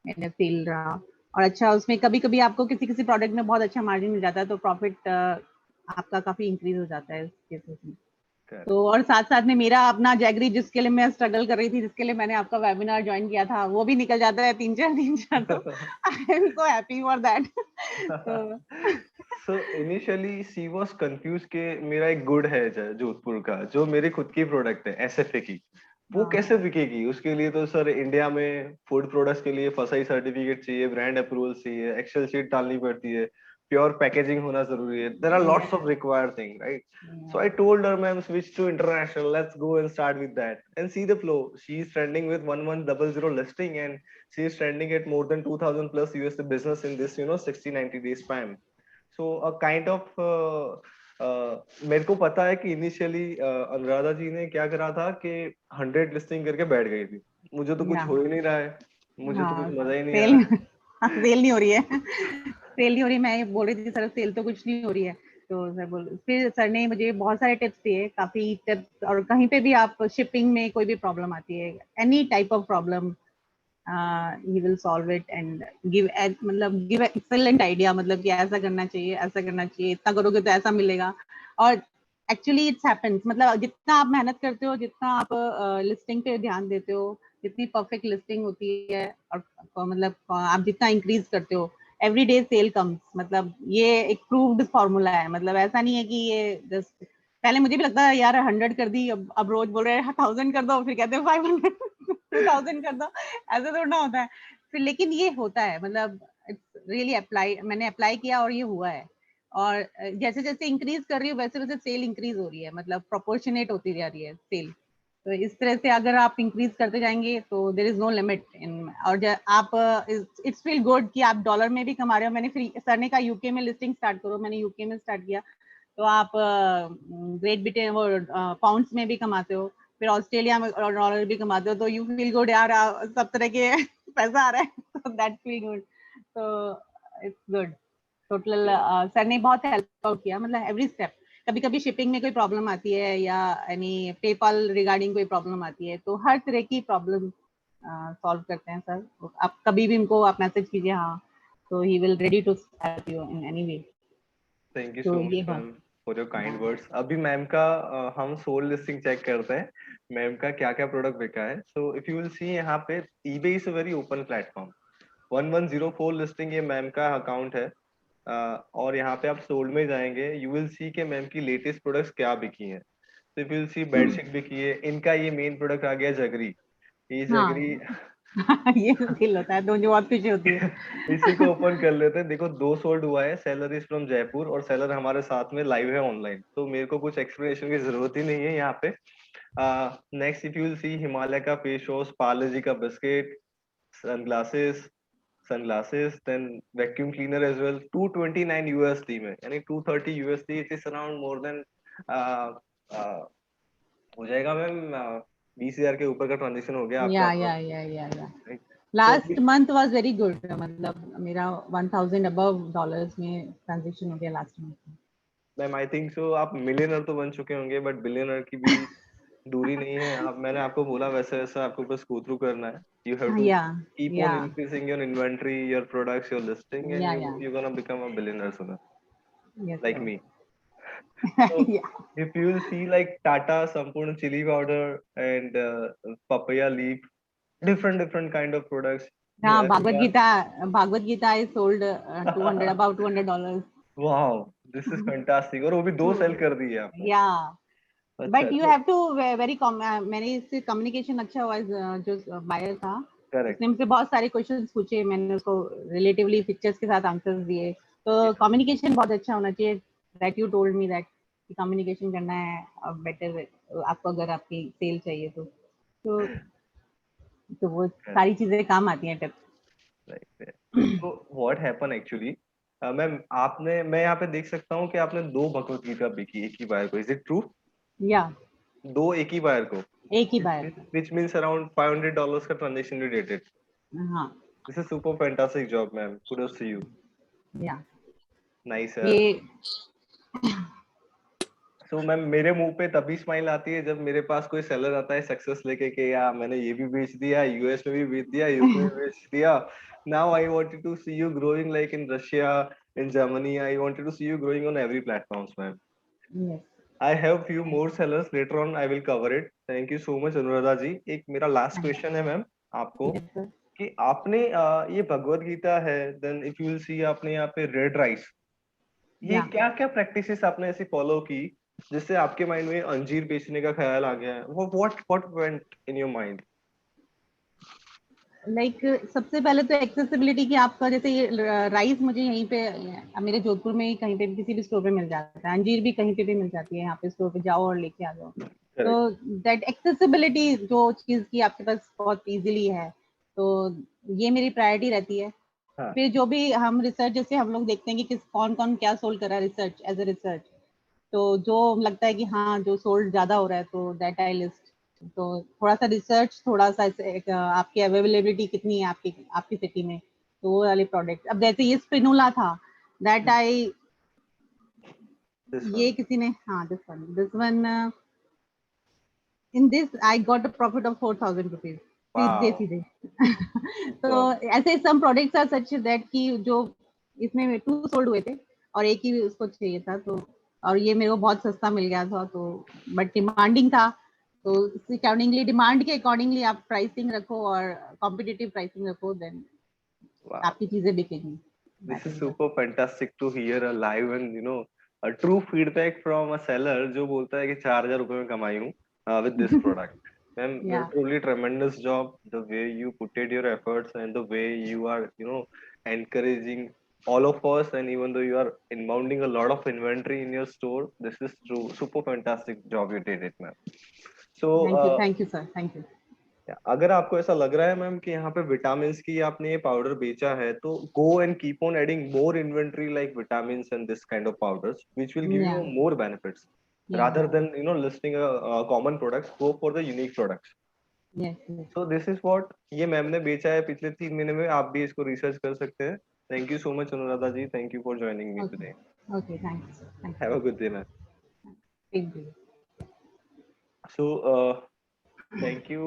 S6: मैंने सेल रहा। और अच्छा, उसमें कभी कभी आपको किसी किसी प्रोडक्ट में बहुत अच्छा मार्जिन मिल जाता है, तो प्रॉफिट आपका काफी इंक्रीज हो जाता है उस केसेस में। तो और साथ साथ में मेरा अपना जैगरी जिसके लिए मैं स्ट्रगल कर रही थी, जिसके लिए मैंने आपका वेबिनार ज्वाइन किया था, वो भी निकल जाता है 3-4। तो I am so happy for that.
S1: So initially she was confuse कि मेरा एक गुड है जोधपुर का, जो मेरी खुद की प्रोडक्ट है एसएफए की, वो कैसे बिकेगी? उसके लिए तो सर इंडिया में फूड प्रोडक्ट्स के लिए फसाई सर्टिफिकेट चाहिए, ब्रांड अप्रूवल चाहिए, एक्सेल शीट डालनी पड़ती है, प्योर पैकेजिंग होना जरूरी है। There are lots of required thing, right? So I told her, ma'am, switch to international. Let's go and start with that and see the flow. She is trending with 1100 listing, and she is trending at more than 2000 plus USD business in this 60-90 days span. So a kind of मेरे को पता है कि initially Anuradha ji ने क्या करा था कि 100 लिस्टिंग करके बैठ गई थी। मुझे तो कुछ हो ही नहीं रहा है, मुझे तो कुछ मजा ही नहीं आ रहा है।
S6: सेल नहीं हो रही है। सेल नहीं हो रही, मैं बोल रही थी सर सेल तो कुछ नहीं हो रही है। तो सर फिर सर ने मुझे बहुत सारे टिप्स दिए, काफी टिप्स, और कहीं पे भी आप शिपिंग में कोई भी प्रॉब्लम आती है, any type of problem, he will solve it and give excellent idea, मतलब कि ऐसा करना चाहिए, ऐसा करना चाहिए, इतना करोगे तो ऐसा मिलेगा। और एक्चुअली इट्स हैपेंस, मतलब जितना आप मेहनत करते हो, जितना आप लिस्टिंग पे ध्यान देते हो, जितनी परफेक्ट लिस्टिंग होती है, और मतलब आप जितना इंक्रीज करते हो, एवरी डे सेल कम्स, मतलब ये एक प्रूव्ड फॉर्मूला है। मतलब ऐसा नहीं है कि ये जस्ट, पहले मुझे भी लगता है यार 100 कर दी, अब रोज बोल रहे हैं 1000 कर दो, फिर कहते हैं 500 2000 कर दो, ऐसा थोड़ा ना होता है फिर। लेकिन ये होता है, मतलब इट्स रियली अप्लाई, मैंने अप्लाई किया और ये हुआ है। और जैसे जैसे इंक्रीज कर रही हूँ वैसे वैसे सेल इंक्रीज हो रही है, मतलब प्रोपोर्शनेट होती जा रही है सेल। तो इस तरह से अगर आप इंक्रीज करते जाएंगे तो there is no limit in. और आप इट्स फील गुड कि आप डॉलर में भी कमा रहे हो। मैंने फिर सर ने कहा यूके में लिस्टिंग स्टार्ट करो, मैंने यूके में स्टार्ट किया। तो आप ग्रेट ब्रिटेन वो पाउंड्स में भी कमाते हो, फिर ऑस्ट्रेलिया में डॉलर भी कमाते हो, तो यू फील गुड यार, सब तरह के पैसा आ रहा है, तो दैट फील गुड। तो इट्स गुड टोटल। सर ने बहुत हेल्प आउट किया, मतलब एवरी स्टेप। कभी कभी शिपिंग में कोई प्रॉब्लम आती है या एनी पेपाल रिगार्डिंग कोई प्रॉब्लम आती है, तो हर तरह की प्रॉब्लम सॉल्व करते हैं सर। तो आप कभी भी उनको आप मैसेज कीजिए, हाँ, तो he will ready to help you in any way.
S1: Thank you
S6: तो
S1: सो
S6: ये
S1: मच
S6: बात,
S1: मैम फॉर योर काइंड
S6: हाँ
S1: वर्ड्स। अभी मैम का हम सोल लिस्टिंग चेक करते हैं, मैम का क्या क्या प्रोडक्ट बिका है। सो इफ यू विल सी यहाँ पे eBay is a very open platform. 1104 listing ये मैम का अकाउंट है। और यहाँ पे आप सोल्ड में जाएंगे, यू विल सी के मैम की लेटेस्ट प्रोडक्ट्स क्या बिकी हैं। तो if you will C bedsheet बिकी है, इनका ये मेन प्रोडक्ट आ गया जगरी। ये
S6: हाँ।
S1: जगरी
S6: ये फील होता है तो मुझे बहुत खुशी होती है।
S1: इसी को ओपन कर लेते हैं। देखो 2 सोल्ड हुआ है, सेलर इज फ्रॉम जयपुर और सेलर हमारे साथ में लाइव है ऑनलाइन, तो मेरे को कुछ एक्सप्लेनेशन की जरूरत ही नहीं है यहाँ पे। Next if you will see Himalaya का फेस वॉश, पार्ले जी का biscuit, sunglasses sunglasses, then vacuum cleaner as well. 229 USD में, यानी 230 USD, it is around more than हो जाएगा मैम 20,000 के ऊपर का ट्रांजेक्शन हो गया आपका
S6: या
S1: right? तो
S6: last month was very good, मतलब मेरा 1000 अबव डॉलर्स में ट्रांजैक्शन हो गया लास्ट मंथ।
S1: मैम आई थिंक सो आप मिलियनर तो बन चुके होंगे, बट बिलियनर की भी दूरी नहीं है। आप, मैंने आपको बोला वैसे वैसे आपको बस गो थ्रू करना है। यू हैव टू
S6: या
S1: keep
S6: या
S1: on increasing your inventory, your products, your listing, and
S6: या
S1: you're gonna become a billionaire sooner,
S6: yes
S1: like
S6: sir.
S1: me. So if you will see like Tata Sampurna chili powder and papaya leaf, different kind of products.
S6: हाँ,
S1: Everyone,
S6: Bhagavad Gita is sold 200 about $200।
S1: wow, this is fantastic. और वो भी 2 cell कर दिए आपने।
S6: या
S1: अच्छा
S6: but you
S1: तो
S6: हैव टू वेरी, मैंने इससे कम्युनिकेशन अच्छा हुआ। जो बायर था
S1: करेक्ट।
S6: उसने मुझसे बहुत सारे क्वेश्चंस पूछे, मैंने उसको रिलेटिवली पिक्चर्स के साथ आंसर्स दिए। तो कम्युनिकेशन बहुत अच्छा होना चाहिए। That you told me that communication करना है और बेटर, आपको अगर आपकी सेल चाहिए तो वो सारी चीजें काम आती हैं टिप्स।
S1: राइट। तो व्हाट हैपन एक्चुअली, मैम आपने, मैं यहाँ पे देख सकता हूँ कि आपने 2 भगवत गीता बिकी एक ही बार को, इज इट ट्रू?
S6: या
S1: 2 एक ही बार को,
S6: एक ही बार।
S1: which means around $500 का ट्रांजेक्शन you did it.
S6: हाँ
S1: This is super fantastic job, ma'am. Kudos to you.
S6: या
S1: Nice यार।
S6: ये
S1: So मैम मेरे मुंह पे तभी स्माइल आती है जब मेरे पास कोई सेलर आता है सक्सेस लेके कि यार मैंने ये भी बेच दिया, यूएस में भी बेच दिया, यूके में बेच दिया। Now I wanted to see you growing like in Russia, in Germany. I wanted to see you growing on every platforms, ma'am.
S6: Yes
S1: I have few more sellers later on. I will cover it. Thank you so much Anuradha ji. एक मेरा last question है ma'am आपको,
S6: yes sir.
S1: कि आपने ये भगवत गीता है, then if you will see आपने यहाँ पे रेड राइस, ये
S6: या
S1: क्या क्या प्रैक्टिसेस आपने ऐसी फॉलो की जिससे आपके माइंड में अंजीर बेचने का ख्याल आ गया है? What went in your mind?
S6: Like सबसे पहले तो एक्सेसिबिलिटी की, आपका जैसे ये राइस मुझे यहीं पे मेरे जोधपुर में ही कहीं पे भी किसी भी स्टोर पे मिल जाता है, अंजीर भी कहीं पे भी मिल जाती है, यहाँ पे स्टोर पे जाओ और लेके आ जाओ। तो
S1: करेक्ट।
S6: दैट एक्सेसिबिलिटी जो चीज की आपके पास बहुत इजीली है, तो ये मेरी प्रायोरिटी रहती है।
S1: हाँ
S6: फिर जो भी हम रिसर्च, जैसे हम लोग देखते हैं कि किस कौन कौन क्या सोल्ड कर रहा है, रिसर्च एज ए रिसर्च, तो जो लगता है कि हाँ जो सोल्ड ज्यादा हो रहा है तो दैट आई लिस्ट। तो थोड़ा सा रिसर्च, थोड़ा सा आपकी अवेलेबिलिटी कितनी है आपकी आपकी सिटी में, तो वो वाले प्रोडक्ट। अब जैसे ये स्पिनुला था, दैट आई
S1: This
S6: ये
S1: one.
S6: किसी ने, हाँ, this one in this I got a profit of 4,000 rupees.
S1: Wow.
S6: सीधे तो
S1: Wow.
S6: ऐसे some products are such that कि जो इसमें 2 सोल्ड हुए थे और एक ही उसको चाहिए था, तो और ये मेरे को बहुत सस्ता मिल गया था, तो बट डिमांडिंग था, तो उसी अकॉर्डिंगली डिमांड के अकॉर्डिंगली आप प्राइसिंग रखो और कॉम्पिटिटिव प्राइसिंग रखो, देन
S1: Wow.
S6: आपकी चीजें बिकेंगी.
S1: This
S6: That
S1: is
S6: is the
S1: super fantastic to hear a live and a true feedback from a seller जो बोलता है कि 4,000 रुपए में कमाई हूँ with this product. Ma'am,
S6: yeah.
S1: truly tremendous job. The way you put it your efforts and the way you are encouraging all of us, and even though you are inbounding a lot of inventory in your store, this is true super fantastic job you did it, ma'am. So
S6: Thank you sir, thank you.
S1: अगर आपको ऐसा लग रहा है ma'am कि यहाँ पे vitamin की आपने ये पाउडर बेचा है, तो go and keep on adding more inventory like vitamin and this kind of powders which will give you
S6: Yeah,
S1: more benefits
S6: yeah,
S1: rather than listing a common products. Go for the unique products.
S6: yes, yes.
S1: So this is what ये ma'am ने बेचा है पिछले 3 महीने में. आप भी इसको रिसर्च कर सकते हैं. Thank you so much Anuradha ji. Thank you for joining me
S6: Okay,
S1: today.
S6: okay, thanks sir, thank
S1: have
S6: you.
S1: A good day ma'am.
S6: Thank you.
S1: So thank you,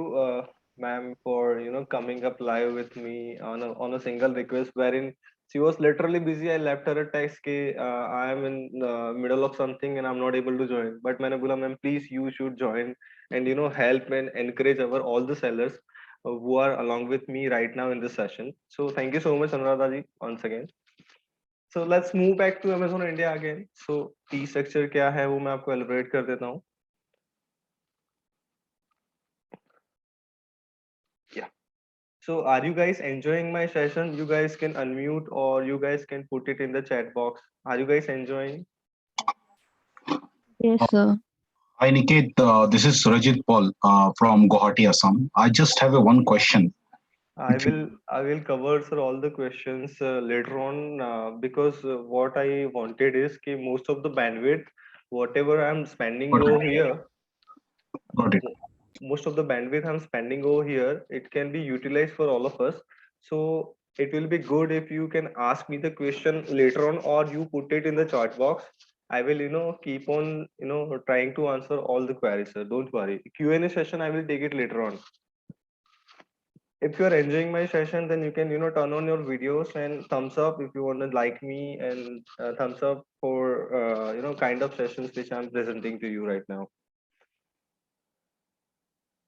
S1: ma'am, for coming up live with me on a single request wherein she was literally busy. I left her a text कि I am in middle of something and I'm not able to join. But मैंने बोला ma'am please you should join and help and encourage our all the sellers who are along with me right now in this session. So thank you so much Anuradha ji once again. So let's move back to Amazon India again. So fee structure क्या है वो मैं आपको elaborate कर देता हूँ. Yeah. So are you guys enjoying my session? You guys can unmute or you guys can put it in the chat box. Are you guys enjoying?
S7: Yes, sir.
S3: Hi Niket, this is Surajit Paul from Guwahati, Assam. I just have one question.
S1: I will cover sir all the questions later on because what I wanted is कि most of the bandwidth whatever I'm spending
S3: Got
S1: over
S3: it.
S1: here,
S3: Got it.
S1: most of the bandwidth I'm spending over here, it can be utilized for all of us. So it will be good if you can ask me the question later on or you put it in the chat box. I will, keep on, trying to answer all the queries, sir. Don't worry. Q&A session, I will take it later on. If you are enjoying my session, then you can, turn on your videos and thumbs up if you want to like me and thumbs up for, kind of sessions which I'm presenting to you right now.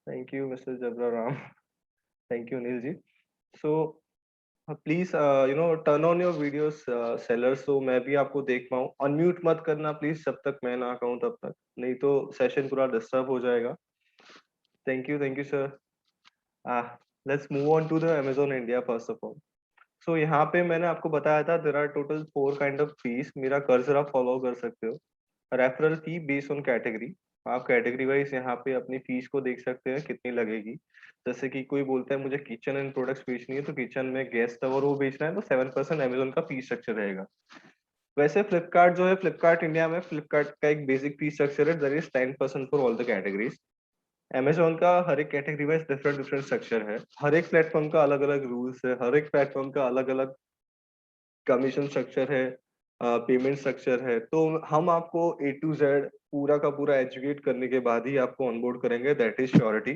S1: Thank you, Mr. Jabra Ram. Thank you, Anil ji. So please turn on your videos sellers, तो मैं भी आपको देख पाऊँ. Unmute मत करना please जब तक मैं ना कहूँ तब तक, नहीं तो सेशन पूरा डिस्टर्ब हो जाएगा. Thank you sir. Let's move on to the Amazon India first of all. So यहाँ पे मैंने आपको बताया था there are total 4 kind of fees. मेरा कर्सर आप फॉलो कर सकते हो. Referral fee based on category. आप कैटेगरी वाइज यहाँ पे अपनी फीस को देख सकते हैं कितनी लगेगी. जैसे कि कोई बोलता है मुझे किचन एंड प्रोडक्ट्स बेचनी है, तो किचन में गैस टवर वो बेचना है, तो 7% अमेजोन का फी स्ट्रक्चर रहेगा. वैसे फ्लिपकार्ट जो है, फ्लिपकार्ट इंडिया में फ्लिपकार्ट का एक बेसिक फी स्ट्रक्चर है, that is 10% for all the categories. Amazon का हर एक कैटेगरी वाइज डिफरेंट स्ट्रक्चर है. हर एक प्लेटफॉर्म का अलग अलग रूल्स है. हर एक प्लेटफॉर्म का अलग अलग कमीशन स्ट्रक्चर है, पेमेंट स्ट्रक्चर है. तो हम आपको A to Z पूरा का पूरा एजुकेट करने के बाद ही आपको ऑनबोर्ड करेंगे. That is surety.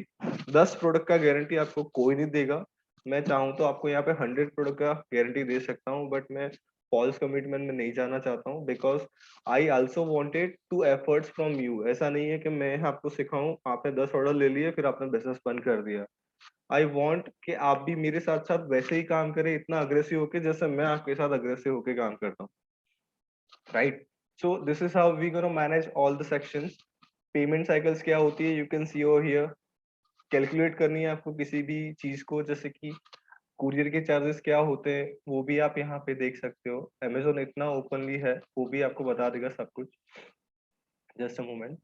S1: 10 प्रोडक्ट का गारंटी आपको कोई नहीं देगा. मैं चाहूँ तो आपको यहाँ पे 100 प्रोडक्ट का गारंटी दे सकता हूँ, बट मैं फॉल्स कमिटमेंट में नहीं जाना चाहता हूँ because I also wanted to efforts from you. ऐसा नहीं है कि मैं आपको सिखाऊं, आपने 10 ऑर्डर ले लिए फिर आपने बिजनेस बंद कर दिया. आई वॉन्ट कि आप भी मेरे साथ साथ वैसे ही काम करें, इतना अग्रेसिव होके जैसे मैं आपके साथ अग्रेसिव होके काम करता हूँ. Right. So this is how we gonna manage all the sections. Payment cycles क्या होती है, you can see over here. Calculate करनी है आपको किसी भी चीज को, जैसे कि कुरियर के चार्जेस क्या होते हैं वो भी आप यहाँ पे देख सकते हो. अमेजोन इतना ओपनली है, वो भी आपको बता देगा सब कुछ. Just a moment.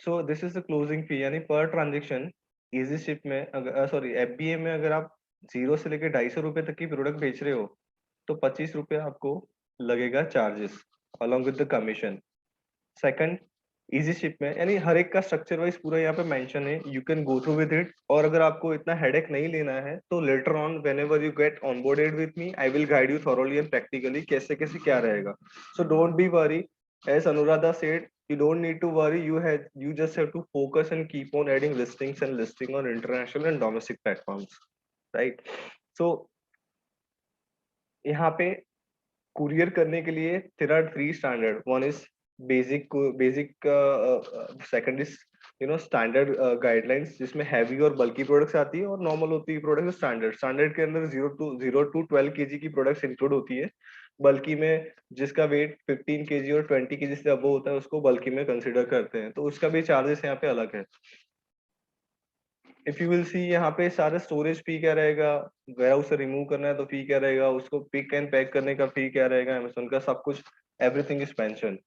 S1: So this is the closing fee, यानी पर ट्रांजेक्शन इजी शिप में अगर सॉरी FBA में अगर आप 0 से लेकर 250 रुपए तक की प्रोडक्ट बेच रहे हो तो 25 रुपए आपको लगेगा charges along with the commission. Second, easy ship में, यानी हर एक का स्ट्रक्चर वाइज पूरा यहाँ पे मेंशन है, you can go through with it. और अगर आपको इतना हेडेक नहीं लेना है तो later on whenever you get onboarded with me, I will guide you thoroughly and practically कैसे कैसे क्या रहेगा। So don't be worry, as Anuradha said, you don't need to worry, you just have to focus and keep on adding listings and listing on international and domestic platforms, right? So यहाँ पे courier करने के लिए there are three standard. One is basic, second is standard guidelines जिसमें heavy और बल्की products आती है, और नॉर्मल होती है प्रोडक्ट स्टैंडर्ड के अंदर 0 to 12 केजी की प्रोडक्ट्स इंक्लूड होती है। बल्कि में जिसका वेट 15 केजी और 20 केजी से अबव होता है उसको बल्कि में कंसिडर करते हैं, तो उसका भी चार्जेस यहाँ पे अलग है। इफ यू विल सी यहाँ पे सारे स्टोरेज फी क्या रहेगा, वेयर हाउस से रिमूव करना है तो फी क्या रहेगा, उसको पिक एंड पैक करने का फी क्या रहेगा, अमेज़न का सब कुछ, everything is mention.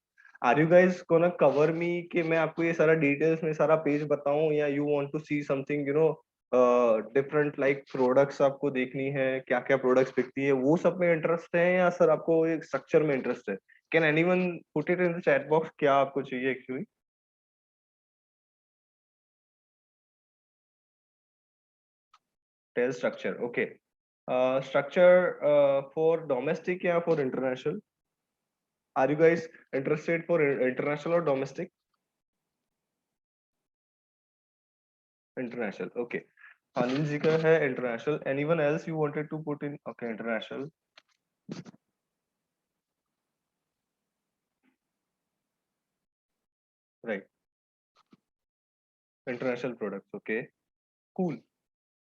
S1: Are you guys gonna cover me कि मैं आपको ये सारा डिटेल्स में सारा पेज बताऊं, या you want to see something different like products आपको देखनी है, क्या क्या प्रोडक्ट्स बिकती है, वो सब में इंटरेस्ट है, या सर आपको एक स्ट्रक्चर में इंटरेस्ट है? Can anyone put it in the chat box, क्या आपको चाहिए actually? Tell structure, okay. Structure for domestic या for international? Are you guys interested for international or domestic? International, okay. Anil ji का है international. Anyone else you wanted to put in? Okay, international. Right. International products, okay. Cool.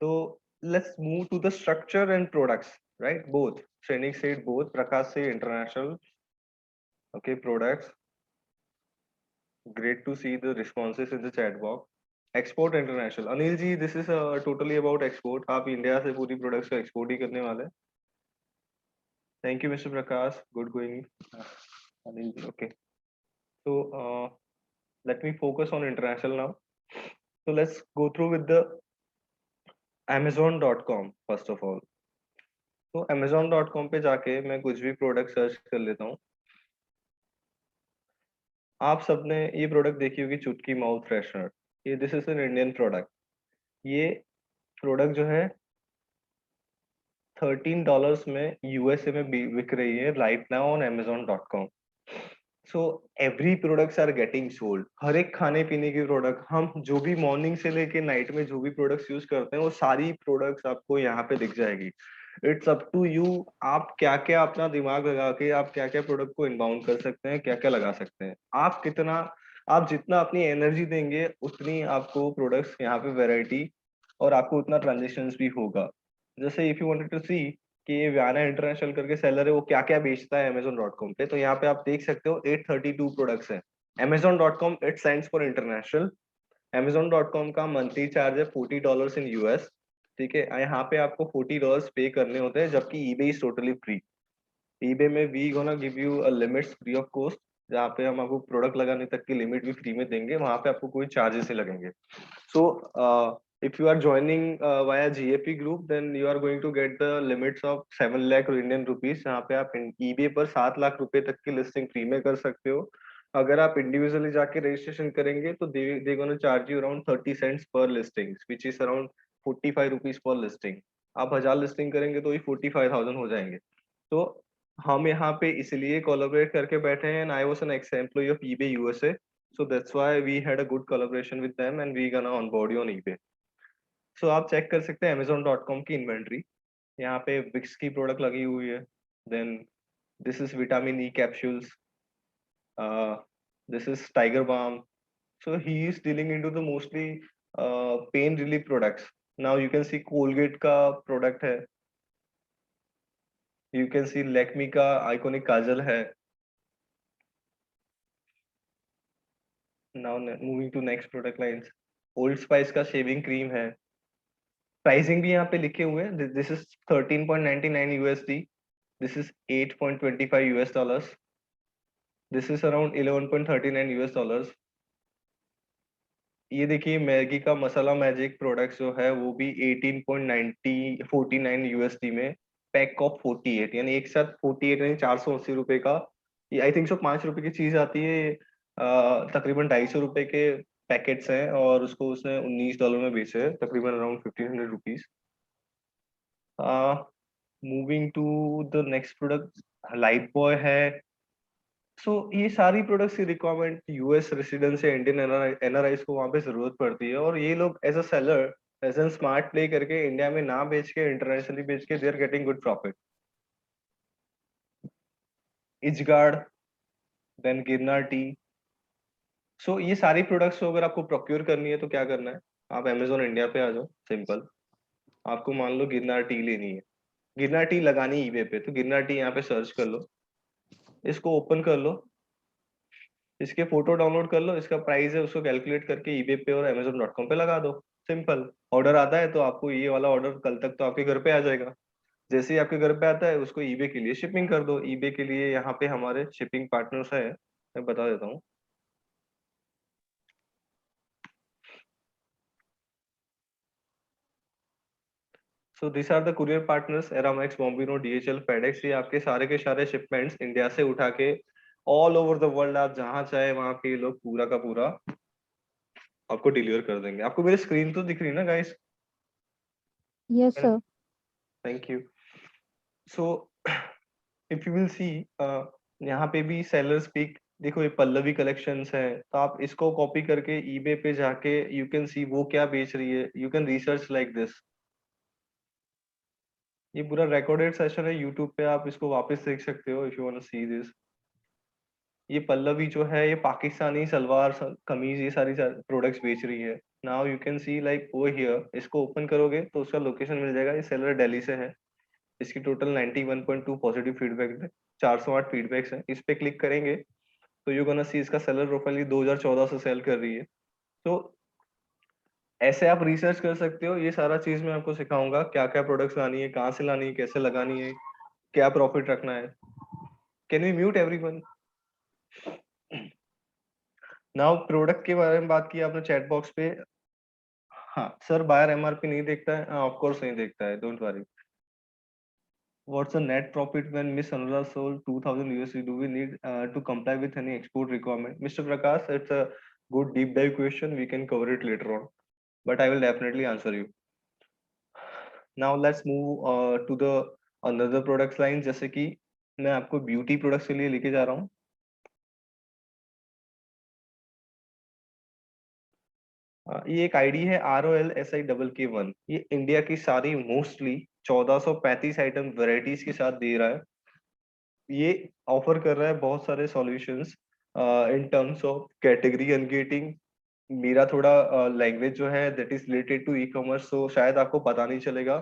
S1: So let's move to the structure and products, right? Both. Shrenik said both. Prakash said international. Okay, products. Great to see the responses in the chat box. Export international. Anil ji, this is totally about export. आप India से पूरी products को export ही करने वाले हैं। Thank you, Mr. Prakash. Good going. Anil ji, okay. So let me focus on international now. So let's go through with the Amazon.com first of all. तो Amazon.com पे जाके मैं कुछ भी प्रोडक्ट सर्च कर लेता हूँ। आप सबने ये प्रोडक्ट देखी होगी, चुटकी माउथ फ्रेशनर। ये this is an Indian product. ये प्रोडक्ट जो है $13 में यूएसए में बिक रही है right now on Amazon.com। So every products are getting sold. हर एक खाने पीने की प्रोडक्ट, हम जो भी मॉर्निंग से लेके नाइट में जो भी प्रोडक्ट्स यूज करते हैं वो सारी प्रोडक्ट्स आपको यहाँ पे दिख जाएगी। इट्स अप टू यू, आप क्या क्या अपना दिमाग लगा के आप क्या क्या प्रोडक्ट को इनबाउंड कर सकते हैं, क्या क्या लगा सकते हैं। आप जितना अपनी एनर्जी देंगे उतनी आपको प्रोडक्ट्स यहाँ पे वेराइटी और आपको उतना ट्रांजेक्शन भी होगा। जैसे इफ यू वांटेड टू सी कि ये व्याना इंटरनेशनल करके सेलर है, वो क्या क्या बेचता है Amazon.com पे, तो यहाँ पे आप देख सकते हो 832 प्रोडक्ट्स हैं। Amazon.com it stands for international. Amazon.com का मंथली चार्ज है $40 इन यूएस, ठीक है। यहाँ पे आपको $40 पे करने होते हैं, जबकि eBay is totally free. eBay में we gonna give you a limits free of cost, जहाँ पे हम आपको प्रोडक्ट लगाने तक की लिमिट भी फ्री में देंगे, वहां पे आपको कोई चार्जेस नहीं लगेंगे। सो if you are joining via GFP group, then you are going to get the limits of 7 lakh Indian rupees। यहाँ पे आप eBay पर 7 लाख रुपए तक की लिस्टिंग फ्री में कर सकते हो। अगर आप इंडिविजुअली जाके रजिस्ट्रेशन करेंगे तो they gonna charge you around 30 cents per listing, which is around 45 rupees per listing। आप 1000 लिस्टिंग करेंगे तो ये 45,000 हो जाएंगे। तो हम यहाँ पे इसलिए कोलैबोरेट करके बैठे हैं, and I was an ex-employee of eBay USA, so that's why we had a good collaboration with them and we gonna onboard you on eBay। सो आप चेक कर सकते हैं Amazon.com की इन्वेंट्री। यहाँ पे विक्स की प्रोडक्ट लगी हुई है। Then this is vitamin E capsules, this is Tiger Balm. So he is dealing into the mostly pain relief products. Now you can see Colgate का प्रोडक्ट है, यू कैन सी लैक्मी का iconic kajal है। Now moving to next product lines, Old Spice का shaving cream है। Pricing भी यहाँ पे लिखे हुए हैं, this is 13.99 USD, this is 8.25 US dollars, this is around 11.39 US dollars। ये देखिए मैगी का मसाला मैजिक प्रोडक्ट जो है वो भी 18.49 USD में, पैक ऑफ 48, यानी एक साथ 48 यानी 480 रुपए का। ये आई थिंक सो 5 रुपए की चीज आती है, तकरीबन $250 के पैकेट्स हैं और उसको उसने $19 में बेचे हैं, तकरीबन around 1500 rupees. Moving to the next product, Lifebuoy है। सो ये सारी प्रोडक्ट्स की रिक्वायरमेंट यूएस रेसिडेंट्स या इंडियन एनआरआईज को वहां पे जरूरत पड़ती है, और ये लोग as a seller as an smart play करके इंडिया में ना बेच के इंटरनेशनली बेच के they are getting good profit. इजगार्ड, देन गिरनार टी। सो ये सारी प्रोडक्ट्स को अगर आपको प्रोक्योर करनी है तो क्या करना है, आप अमेजोन इंडिया पे आ जाओ। सिंपल, आपको मान लो गिरनार टी लेनी है, गिरनार टी लगानी है ईबे पे, तो गिरनार टी यहाँ पे सर्च कर लो, इसको ओपन कर लो, इसके फोटो डाउनलोड कर लो, इसका प्राइस है उसको कैलकुलेट करके ईबे पे और amazon.com पे लगा दो। सिंपल, ऑर्डर आता है तो आपको ये वाला ऑर्डर कल तक तो आपके घर पे आ जाएगा। जैसे ही आपके घर पे आता है उसको ईबे के लिए शिपिंग कर दो। ईबे के लिए यहाँ पे हमारे शिपिंग पार्टनर्स है, मैं बता देता हूँ। So this are the courier partners, Aramex, Bombino, DHL, FedEx. ये आपके सारे के सारे शिपमेंट्स इंडिया से उठा के ऑल ओवर द वर्ल्ड, आप जहां चाहे वहां पे ये लोग पूरा का पूरा आपको डिलीवर कर देंगे। आपको मेरी स्क्रीन तो दिख रही है ना guys?
S7: Yes, sir.
S1: Thank you. So if you will see, यहाँ पे भी सेलर्स पिक देखो, ये पल्लवी कलेक्शंस है, तो आप इसको कॉपी करके ईबे पे जाके यू कैन सी वो क्या बेच रही है, you can research like this. ये पूरा रिकॉर्डेड सेशन है यूट्यूब पे, आप इसको वापस देख सकते हो if you want to see this. ये पल्लवी जो है ये पाकिस्तानी सलवार कमीज ये सारी प्रोडक्ट्स बेच रही है। Now you can see like over here, इसको ओपन करोगे तो उसका लोकेशन मिल जाएगा। ये सेलर दिल्ली से है, इसकी टोटल 91.2 पॉजिटिव फीडबैक है, 408 फीडबैक्स है। इस पे क्लिक करेंगे तो यू गोना सी इसका सेलर प्रोफाइल ये 2014 से सेल कर रही है। तो ऐसे आप रिसर्च कर सकते हो। ये सारा चीज मैं आपको सिखाऊंगा, क्या क्या प्रोडक्ट्स लानी है, कहाँ से लानी है, कैसे लगानी है, क्या प्रॉफिट रखना है। Can we mute everyone? Now product के बारे में बात की आपने चैट बॉक्स पे। हाँ सर, बायर एमआरपी नहीं देखता है, ऑफ कोर्स नहीं देखता है, don't worry. What's the net profit when Miss Anura sold 2000 USD? Do we need to comply with any export requirement? Mr. Prakash, it's a good deep dive question. We can cover it later on, but I will definitely answer you. Now let's move to the another products line, जैसे कि मैं आपको beauty products के लिए लेके जा रहा हूँ। ये एक आईडी है ROLSI1। ये इंडिया की सारी मोस्टली 1435 आइटम वेराइटीज के साथ दे रहा है। ये ऑफर कर रहा है बहुत सारे solutions in terms of category ungating. मेरा थोड़ा लैंग्वेज जो है that is related to e commerce, तो शायद आपको पता नहीं चलेगा।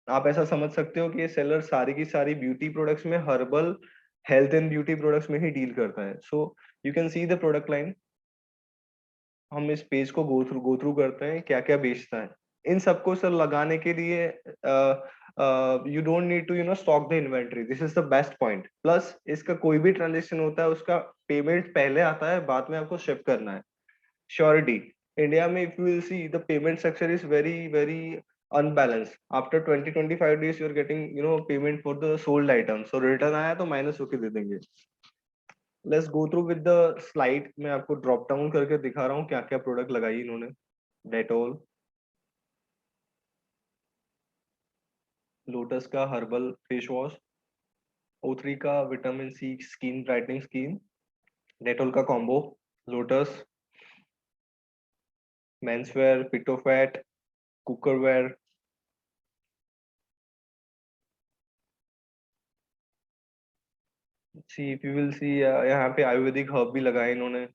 S1: आप ऐसा समझ सकते हो कि ये सेलर सारी की सारी ब्यूटी प्रोडक्ट्स में, herbal, health and beauty products में ही डील करता है। सो you can see the product line. हम इस पेज को गो थ्रू करते हैं क्या क्या बेचता है। इन सबको सर लगाने के लिए you don't need to stock the inventory, this is the best point. Plus इसका कोई भी ट्रांजेक्शन होता है उसका पेमेंट पहले आता है, बाद में आपको शिप करना है। श्योरिटी, इंडिया में if you will see the payment structure is very very unbalance. After 20-25 days you are getting payment for the sold item, so return आया तो माइनस होके दे देंगे। Let's go through with the slide. मैं आपको drop down करके दिखा रहा हूँ क्या क्या प्रोडक्ट लगाई इन्होंने। डेटोल, लोटस का हर्बल फेस वॉश, O3 का vitamin C skin brightening skin, Dettol का कॉम्बो, लोटस, मेंसवेयर, पिटोफैट, cookware, see if you will see यहाँ पे आयुर्वेदिक हर्ब भी लगाए इन्होंने,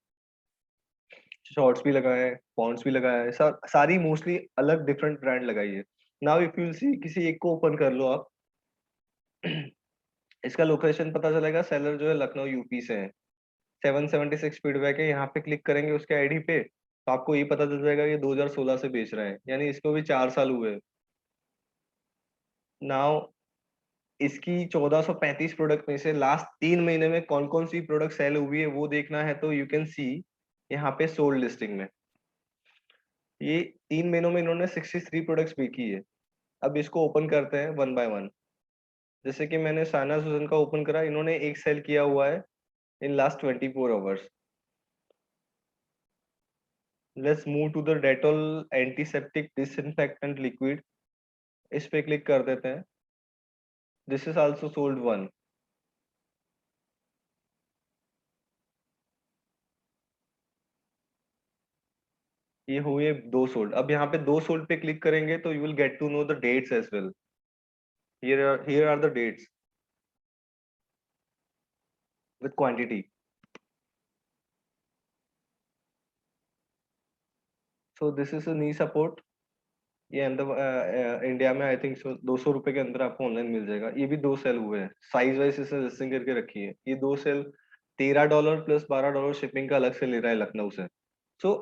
S1: शॉर्ट्स भी लगाए हैं, पॉन्ड्स भी लगाया है, सारी मोस्टली अलग डिफरेंट ब्रांड लगाई है। नाउ इफ यू विल सी किसी एक को ओपन कर लो आप, इसका लोकेशन पता चलेगा। सेलर जो है लखनऊ यूपी से है, 776 फीडबैक है। यहाँ पे क्लिक करेंगे उसके आईडी पे तो आपको ये पता चल जाएगा ये 2016 से बेच रहे हैं, यानी इसको भी 4 साल हुए। नाउ इसकी 1435 प्रोडक्ट में से लास्ट 3 महीने में कौन कौन सी प्रोडक्ट सेल हुई है वो देखना है, तो यू कैन सी यहाँ पे सोल्ड लिस्टिंग में ये 3 महीनों में इन्होंने 63 प्रोडक्ट्स बेची है। अब इसको ओपन करते हैं वन बाय वन। जैसे कि मैंने साना सुजन का ओपन करा, इन्होंने एक सेल किया हुआ है in last 24 hours. Let's move to the Dettol antiseptic disinfectant liquid. इस पे क्लिक कर देते हैं. This is also sold one. ये हुए 2 सोल्ड. अब यहाँ पे 2 सोल्ड पे क्लिक करेंगे तो you will get to know the dates as well. Here are the dates with quantity. So this is a knee support. ये अंदर इंडिया में आई थिंक 200 रुपए के अंदर आपको ऑनलाइन मिल जाएगा. ये भी 2 सेल हुए हैं. साइज वाइज इसने लिस्टिंग करके रखी है. ये 2 सेल $13 प्लस $12 शिपिंग का अलग से ले रहा है लखनऊ से. सो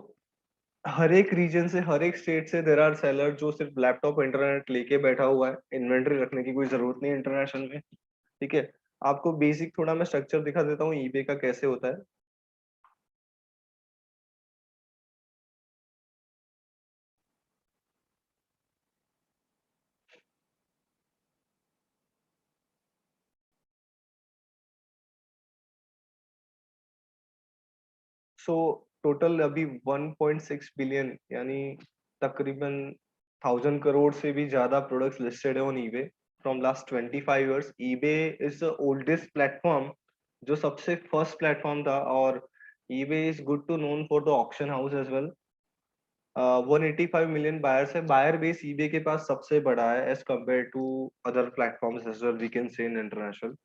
S1: हर एक रीजन से, हर एक स्टेट से देयर आर सेलर जो सिर्फ लैपटॉप इंटरनेट लेके बैठा हुआ है. इन्वेंट्री रखने की कोई जरूरत नहीं है इंटरनेशनल में. ठीक है, आपको बेसिक थोड़ा मैं स्ट्रक्चर दिखा देता हूँ ईबे का कैसे होता है. सो टोटल अभी 1.6 बिलियन यानी तकरीबन 1000 करोड़ से भी ज्यादा प्रोडक्ट्स लिस्टेड है on eBay from last 25 years. EBay is the oldest platform, जो सबसे फर्स्ट प्लेटफॉर्म था. और eBay is good to known for the auction house as well. 185 million buyers है. बायर बेस ईबे के पास सबसे बड़ा है as compare to other platforms as well we can say in international.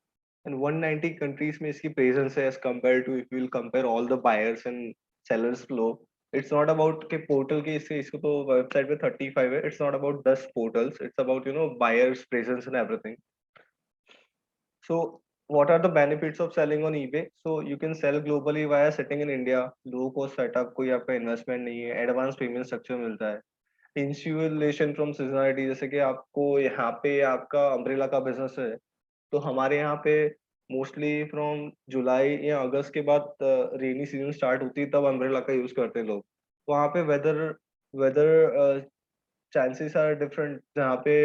S1: And 190 countries में इसकी presence है as compared to if we will compare all the buyers and sellers flow. It's not about के portal के इसको तो website पे 35 है. It's not about 10 portals. It's about buyers presence and everything. So what are the benefits of selling on eBay? So you can sell globally via sitting in India. Low cost setup, कोई आपका investment नहीं है. Advanced payment structure मिलता है. Insulation from seasonality, जैसे कि आपको यहाँ पे आपका umbrella का business है तो हमारे यहाँ पे मोस्टली फ्रॉम जुलाई या अगस्त के बाद रेनी सीजन स्टार्ट होती है, तब अम्ब्रेला का यूज करते हैं लोग. वहाँ पे weather weather chances are different. जहाँ पे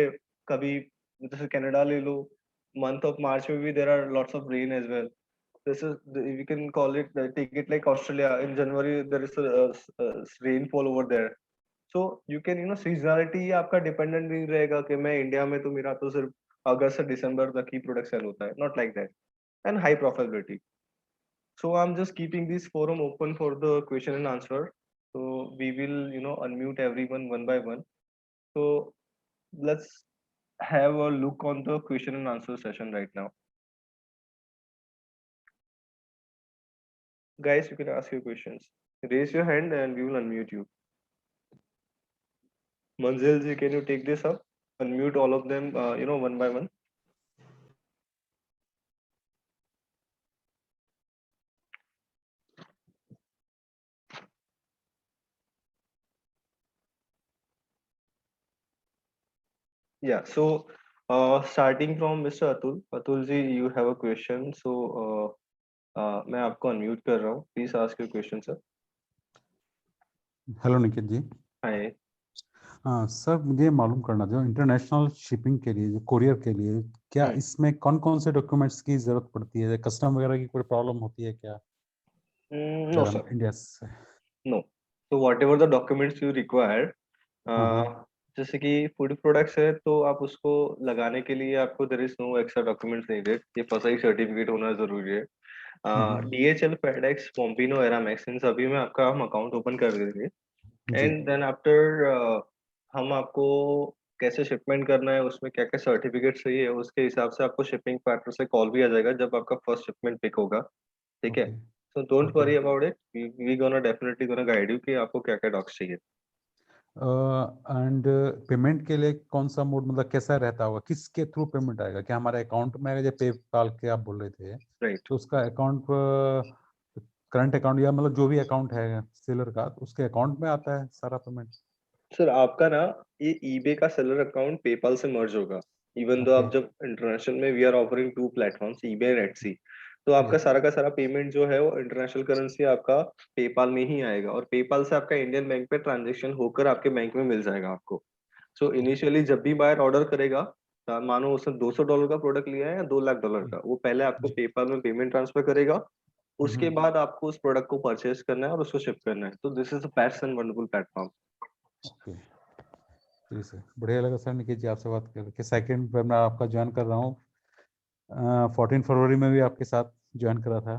S1: कभी जैसे कनाडा ले लो, मंथ ऑफ मार्च में भी देर are lots of rain as well. This is we can call it take it like Australia. In January there is rainfall over there. So you can seasonality आपका dependent नहीं रहेगा कि मैं India में तो मेरा तो सिर्फ अगस्त से दिसंबर तक ही प्रोडक्ट सेल होता है. Not like that. And high profitability. So I am just keeping this forum open for the question and answer. so we will unmute everyone one by one. So let's have a look on the question and answer session right now. Guys, you can ask your questions. Raise your hand and we will unmute you. Manzil ji, can you take this up? Unmute all of them, one by one. Yeah, so starting from Mr. Atul. Atul ji, you have a question. So मैं आपको unmute कर रहा हूँ. Please ask your question, sir.
S8: Hello Nikit ji.
S1: Hi.
S8: हाँ sir, मुझे मालूम करना था इंटरनेशनल शिपिंग के लिए, कोरियर के लिए, क्या इसमें कौन कौन से डॉक्यूमेंट्स की जरूरत पड़ती है? कस्टम वगैरह की कोई प्रॉब्लम होती है क्या?
S1: No, sir.
S8: इंडिया से.
S1: No. So whatever the documents you require, जैसे कि फूड प्रोडक्ट्स है तो आप उसको लगाने के लिए आपको there is no extra documents needed. ये फसाई सर्टिफिकेट होना जरूरी है. DHL, FedEx, Pompino, Aramex, इन सभी में आपका हम अकाउंट ओपन कर देंगे. एंड देन आफ्टर हम आपको कैसे शिपमेंट करना है, उसमें क्या क्या सर्टिफिकेट चाहिए, उसके हिसाब से आपको शिपिंग पार्टनर से कॉल भी आ जाएगा जब आपका फर्स्ट शिपमेंट पिक होगा. ठीक है. So don't worry about it. We gonna definitely gonna guide you कि आपको क्या क्या डॉक्स चाहिए.
S8: एंड पेमेंट के लिए कौन सा मोड, मतलब कैसा रहता होगा, किसके थ्रू पेमेंट आएगा? क्या हमारे अकाउंट में आएगा? जब पेपाल के आप बोल रहे थे,
S1: राइट.
S8: तो उसका अकाउंट करंट अकाउंट या मतलब जो भी अकाउंट है सेलर का, तो उसके अकाउंट में आता है सारा पेमेंट?
S1: सर आपका ना ये eBay का सेलर अकाउंट पेपाल से मर्ज होगा. इवन दो आप जब इंटरनेशनल में we are offering 2 platforms eBay and Etsy, तो आपका सारा का सारा पेमेंट जो है वो इंटरनेशनल करेंसी आपका पेपाल में ही आएगा. और पेपाल से आपका इंडियन बैंक पे ट्रांजेक्शन होकर आपके बैंक में मिल जाएगा आपको. सो इनिशियली जब भी बायर ऑर्डर करेगा, मानो उसने $200 का प्रोडक्ट लिया है या $2 लाख का, वो पहले आपको पेपाल में पेमेंट ट्रांसफर करेगा. उसके बाद आपको उस प्रोडक्ट को परचेज करना है और उसको शिप करना है। तो this is a best and wonderful platform.
S8: Okay, जी सर, बढ़िया लगा सर निखिल जी आपसे बात करके। सेकंड वेबिनार आपका ज्वाइन कर रहा हूँ, 14 फरवरी में भी आपके साथ ज्वाइन करा था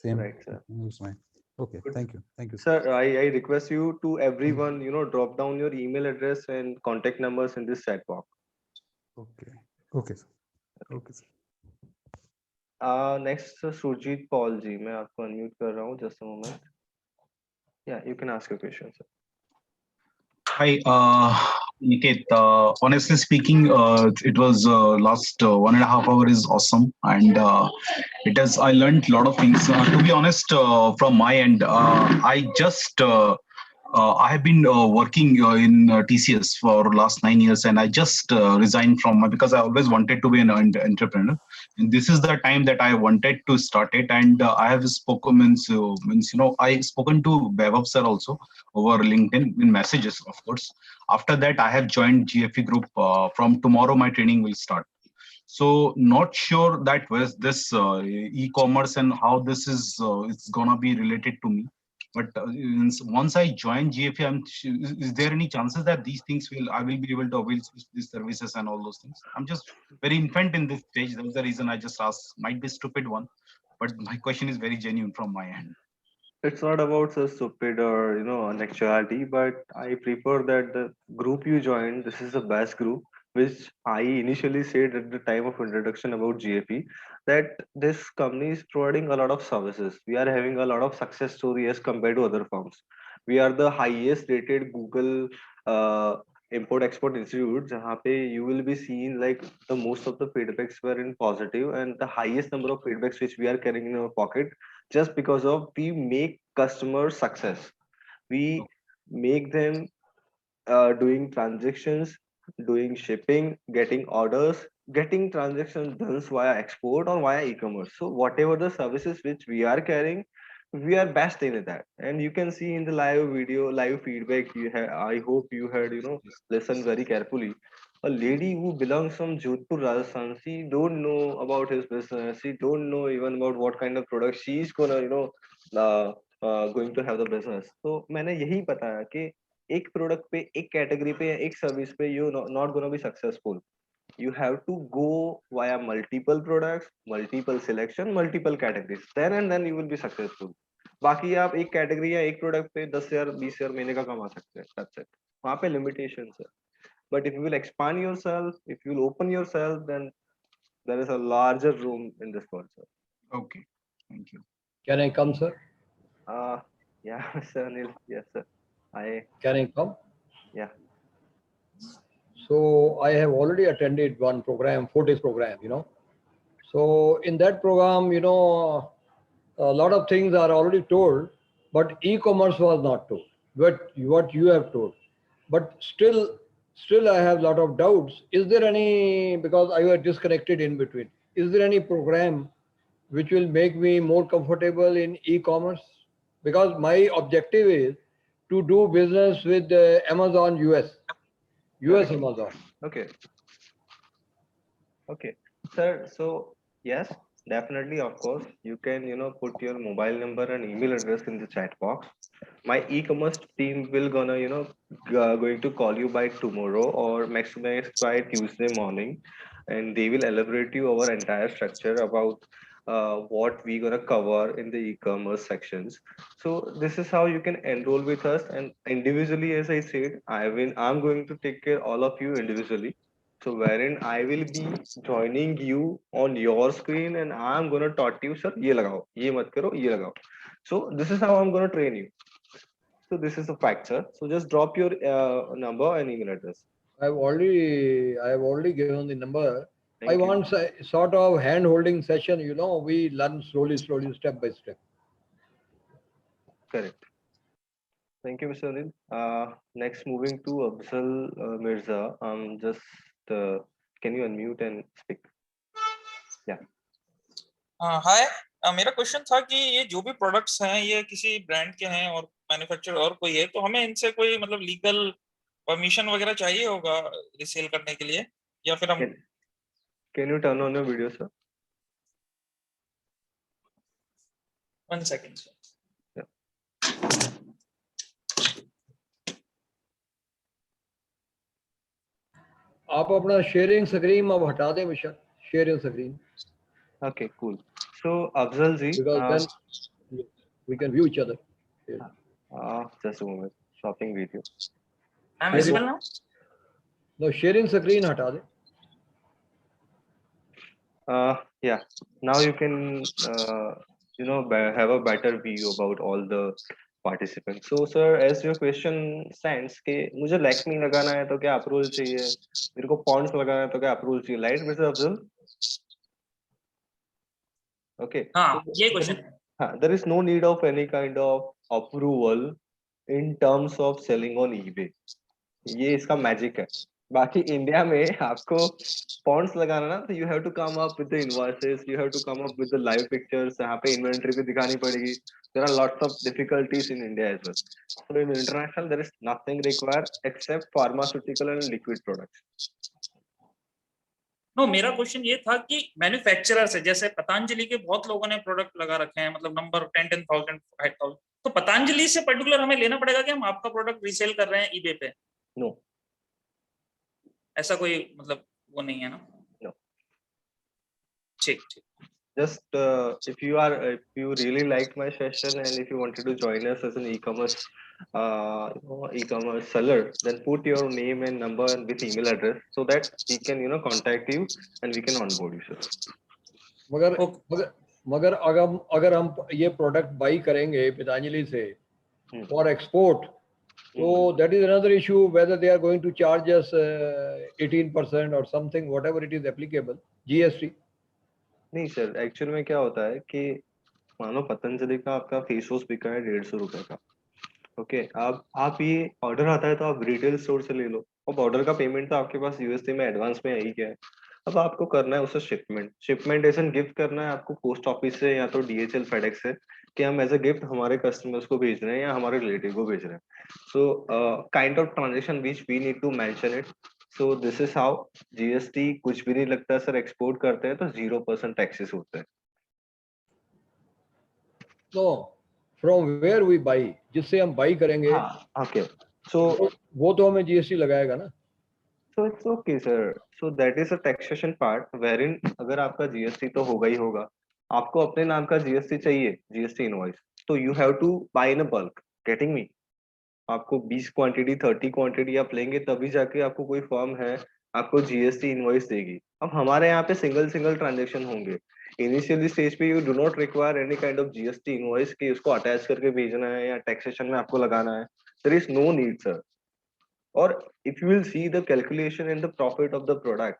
S8: सेम
S1: राइट सर।
S8: उसमें। Okay, thank you
S1: Sir, I request you to everyone, drop down your email address and contact numbers in this chat box.
S8: Okay okay sir, okay sir.
S1: Next, Surjit Paul ji, मैं आपको unmute कर रहा हूँ, just a moment. Yeah, you can ask your question, sir.
S3: Hi, Niket. Honestly speaking, it was last 1.5 hour is awesome, and it has. I learned a lot of things. To be honest, from my end, I have been working in TCS for last 9 years, and I just resigned from because I always wanted to be an entrepreneur. And this is the time that I wanted to start it, and I have spoken I spoken to Vaibhav sir also over LinkedIn in messages, of course. After that, I have joined GFE Group. From tomorrow, my training will start. So not sure that was this e-commerce and how this is it's gonna be related to me. But once I join GFA, is there any chances that these things I will be able to avail these services and all those things? I'm just very infant in this stage. That's the reason I just asked. Might be stupid one, but my question is very genuine from my end.
S1: It's not about so stupid or an actuality, but I prefer that the group you joined, this is the best group, which I initially said at the time of introduction about GFE, that this company is providing a lot of services. We are having a lot of success story as compared to other firms. We are the highest rated Google import export institute, jahan pe you will be seeing like the most of the feedbacks were in positive, and the highest number of feedbacks which we are carrying in our pocket, just because of we make customers success. We make them doing transactions, doing shipping, getting orders, getting transactions done via export or via e-commerce. So whatever the services which we are carrying, we are best in that. And you can see in the live video, live feedback you have. I hope you had listen very carefully. A lady who belongs from Jodhpur, Rajasthan, she don't know about his business. She don't know even about what kind of product she's gonna going to have the business. So मैंने यही बताया कि एक product पे, एक category पे, एक service पे you not gonna be successful. You have to go via multiple products, multiple selection, multiple categories. Then you will be successful. बाकी आप एक कैटेगरी या एक प्रोडक्ट पे 10,000 20,000 महीने का कमा सकते हैं. That's it. वहाँ पे लिमिटेशन है. But if you will expand yourself, if you will open yourself, then there is a larger room in this world, sir.
S3: Okay, thank you.
S9: Can I come, sir?
S1: Yeah, Sir Anil. Yes, sir.
S9: Can I come?
S1: Yeah.
S9: So I have already attended one program, 4 days program, So in that program, a lot of things are already told, but e-commerce was not told. But what you have told, but still I have a lot of doubts. Is there any, because I was disconnected in between, is there any program which will make me more comfortable in e-commerce? Because my objective is to do business with Amazon US Amazon.
S1: Okay. Sir, so yes, definitely, of course, you can, put your mobile number and email address in the chat box. My e-commerce team will gonna, going to call you by tomorrow or max by Tuesday morning, and they will elaborate you our entire structure about what we gonna cover in the e-commerce sections. So this is how you can enroll with us, and individually, as I said, I'm going to take care all of you individually. So wherein I will be joining you on your screen and I'm gonna taught you, sir, ये लगाओ, ये मत करो, ये लगाओ. So this is how I'm gonna train you. So this is a fact, sir. So just drop your number and email address.
S9: I have already given the number.
S1: Thank
S9: I
S1: you.
S9: want a sort of hand-holding session. We learn slowly, step by step.
S1: Correct. Thank you, Mr. Anil. Next, moving to Afzal Mirza. Can you unmute and speak? Yeah.
S10: हाय, मेरा question था कि ये जो भी products हैं ये किसी brand के हैं और मैन्युफैक्चरर और कोई है, तो हमें इनसे कोई मतलब लीगल परमिशन वगैरह चाहिए होगा रीसेल करने के लिए, या फिर हम
S1: Can you turn on your video, sir?
S10: 1 second.
S9: आप अपना शेयरिंग स्क्रीन अब हटा दें mission, sharing screen,
S1: Okay, cool. So Afzal ji,
S9: because then we can view each other.
S1: just a moment. Shopping video.
S10: I'm
S9: Sharing-
S10: visible now?
S9: No, sharing screen हटा दें.
S1: Yeah. Now you can have a better view about all the participants. So sir, as your question stands कि मुझे Lakme लगाना है तो क्या approval चाहिए, मेरे को Ponds लगाना है तो क्या अप्रूवल चाहिए, right Mr. Afzal? Okay.
S10: हाँ,
S1: So,
S10: ये क्वेश्चन है.
S1: there is no need of any kind of approval in terms of selling on eBay. ये इसका मैजिक है. बाकी इंडिया में आपको पॉन्ड्स लगाना ना, तो you have to come up with the invoices, you have to come up with the live pictures, यहाँ पे इन्वेंटरी भी दिखानी पड़ेगी. There are lots of difficulties in India as well. So in international there is nothing required except pharmaceutical and liquid products.
S10: No, मेरा question ये था कि manufacturer से, जैसे पतंजलि के बहुत लोगों ने प्रोडक्ट लगा रखे हैं, मतलब नंबर 10,000 5,000, तो पतंजलि से पर्टिकुलर हमें लेना पड़ेगा कि हम आपका प्रोडक्ट रीसेल कर रहे हैं ईबे पे?
S1: नो,
S10: ऐसा कोई मतलब वो नहीं है ना?
S1: नो.
S10: ठीक.
S1: Just if you really liked my session and if you wanted to join us as an e-commerce e-commerce seller, then put your name and number and with email address so that we can contact you and we can onboard you, sir.
S9: मगर अगर हम ये product by करेंगे पतंजलि से for export, so that is another issue, whether they are going to charge us 18% or something, whatever it is applicable, GST.
S1: नहीं sir, actual में क्या होता है कि मानो पतंजलि का आपका फेस वॉश बिका है 150 रुपए का. ओके, आप ये ऑर्डर आता है तो आप रिटेल स्टोर से ले लो. अब ऑर्डर का पेमेंट तो आपके पास यूएसडी में एडवांस में आई गया है. अब आपको करना है उसे शिपमेंट एज एन गिफ्ट करना है आपको पोस्ट ऑफिस से या तो डीएचएल फेडेक्स से, कि हम एज अ गिफ्ट हमारे कस्टमर्स को भेज रहे हैं या हमारे रिलेटिव को भेज रहे हैं. So kind of transaction which we need to mention it. So this is how GST कुछ भी नहीं लगता सर. एक्सपोर्ट करते हैं तो 0% टैक्सेस होते हैं.
S9: No, from where we buy, जिससे हम बाई करेंगे,
S1: ओके, सो
S9: वो तो हमें जीएसटी लगाएगा ना.
S1: So it's okay, sir. So that is a taxation part wherein अगर आपका जीएसटी तो होगा ही होगा, आपको अपने नाम का जीएसटी चाहिए, जीएसटी इनवॉइस, तो you have to buy in a bulk. Getting me? आपको 20 क्वांटिटी 30 क्वांटिटी आप लेंगे तभी जाके आपको कोई फर्म है आपको जीएसटी इनवॉइस देगी. अब हमारे यहाँ पे सिंगल ट्रांजेक्शन होंगे. इनिशियली स्टेज पे you do not require any kind of GST invoice कि उसको अटैच करके भेजना है या टैक्सेशन में आपको लगाना है. There is no need, sir. और if you will see the calculation and the profit of the product,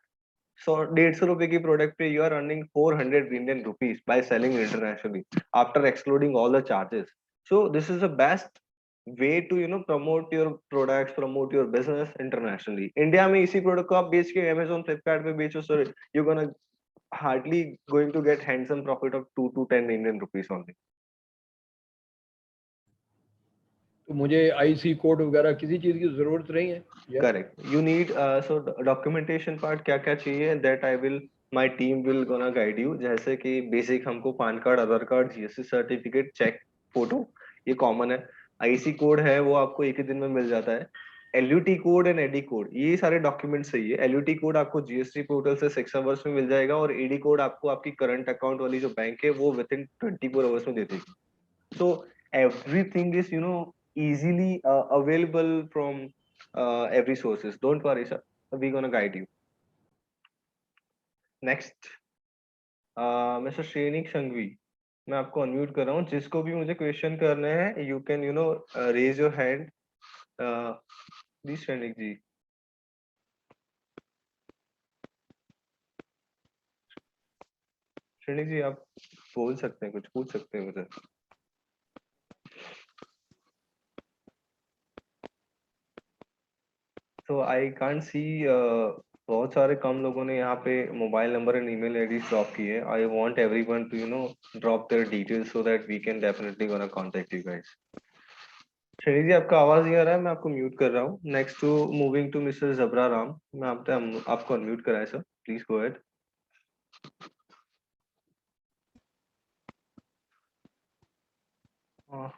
S1: so 150 रुपए की प्रोडक्ट पे you are earning 400 Indian rupees by selling internationally after excluding all the charges. So this is the best way to promote your products, promote your business internationally. India में इसी product को आप बेच के Amazon, Flipkart पे बेचो, sir, you're gonna hardly going to get handsome profit of 2 to 10 Indian rupees only.
S9: तो मुझे आईसी कोड वगैरह किसी चीज की जरूरत नहीं है.
S1: Correct. You need so documentation part क्या क्या चाहिए, that I will my team will gonna guide you. जैसे कि बेसिक हमको PAN card, Aadhaar card, GST certificate, cheque, photo, ये कॉमन है. आईसी कोड है वो आपको एक ही दिन में मिल जाता है. LUT code and AD code, ये सारे डॉक्यूमेंट्स चाहिए. एलयूटी कोड आपको जीएसटी पोर्टल से 6 आवर्स में मिल जाएगा और एडी कोड आपको आपकी करंट अकाउंट वाली जो बैंक है वो विद इन 24 आवर्स में दे देगी. So everything is easily available from every sources. Don't worry, sir, we're gonna guide you. Next, Mr. Shrenik Sanghvi, मैं आपको अनम्यूट कर रहा हूँ. जिसको भी मुझे क्वेश्चन करने हैं you can raise your hand. Please Shrenik ji. Shrenik ji आप बोल सकते हैं, कुछ पूछ सकते हैं मुझे. So I can't see बहुत सारे कम लोगों ने यहाँ पे mobile number and email ID drop की है. I want everyone to drop their details so that we can definitely gonna contact you guys. Shreni ji आपका आवाज नहीं आ रहा है, मैं आपको म्यूट कर रहा हूँ. Next to moving to mister Jabra Ram, मैं आपको अनम्यूट कराया sir. Please go ahead. Uh,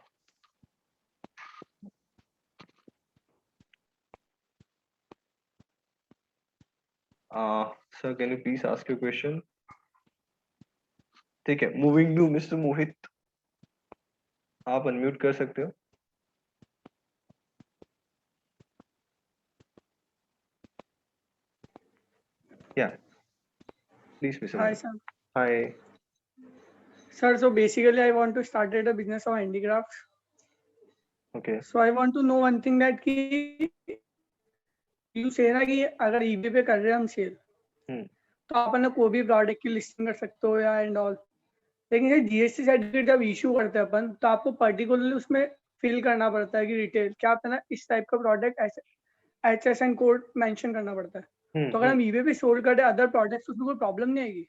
S1: sir, can you please ask your question? ठीक है, moving to Mr. Mohit, आप unmute कर सकते हो? Yeah, please, Mr.
S11: Hi,
S1: Mohit.
S11: sir.
S1: Hi.
S11: Sir, so basically, I want to start a business of handicrafts.
S1: Okay.
S11: So I want to know one thing that कि you say ना कि अगर eBay पे कर रहे हैं हम सेल, तो आप ना कोई भी प्रोडक्ट की लिस्टिंग कर सकते हो या एंड ऑल. लेकिन ये जीएसटी सर्टिफिकेट जब इशू करते हैं अपन, तो आपको पर्टिकुलरली उसमें फिल करना पड़ता है कि रिटेल क्या आप है ना इस टाइप का प्रोडक्ट ऐसे HSN कोड मेंशन करना पड़ता है. तो अगर हम eBay पे सोल्ड करते हैं अदर प्रोडक्ट्स, उसमें कोई प्रॉब्लम नहीं आएगी?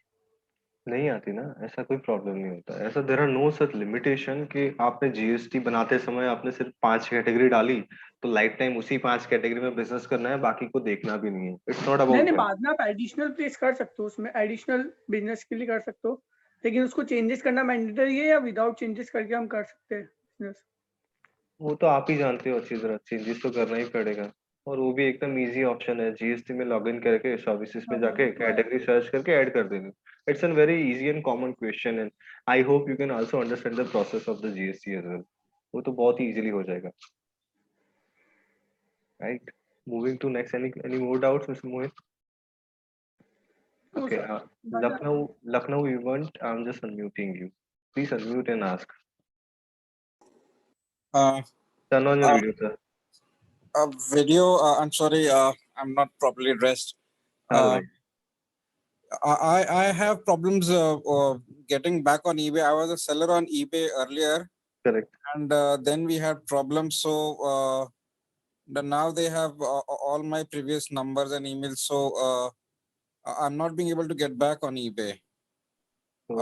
S1: नहीं आती ना, ऐसा कोई प्रॉब्लम नहीं होता. ऐसा there are no such limitation कि आपने जीएसटी बनाते समय आपने सिर्फ 5 कैटेगरी डाली तो लाइफ टाइम उसी 5 कैटेगरी में बिजनेस करना है, बाकी को देखना भी नहीं है. इट्स नॉट
S11: नहीं
S1: अबाउट
S11: नहीं,
S1: दैट.
S11: बाद में आप एडिशनल प्लेस कर सकते हो, उसमें एडिशनल बिजनेस के लिए कर सकते हो, लेकिन उसको चेंजेस करना मैंडेटरी है या विदाउट चेंजेस करके हम कर सकते हैं बिजनेस?
S1: वो तो आप ही जानते हो अच्छी तरह. चेंजेस तो करना ही पड़ेगा, और वो भी एकदम इजी ऑप्शन है. जीएसटी में लॉगिन करके सर्विसेज में जाके कैटेगरी सर्च करके ऐड कर देनी. It's an very easy and common question, and I hope you can also understand the process of the GST as well. वो तो बहुत ही इजीली हो जाएगा. Right, moving to next. Any more doubts mister Mohit? Okay, Lucknow event, I'm just unmuting you. Please unmute and ask. Turn on your video, sir.
S12: Video, I'm sorry, I'm not properly dressed.
S1: Alright.
S12: I have problems getting back on eBay. I was a seller on eBay earlier.
S1: Correct.
S12: And then we had problems. So now they have all my previous numbers and emails. So I'm not being able to get back on eBay.
S1: So,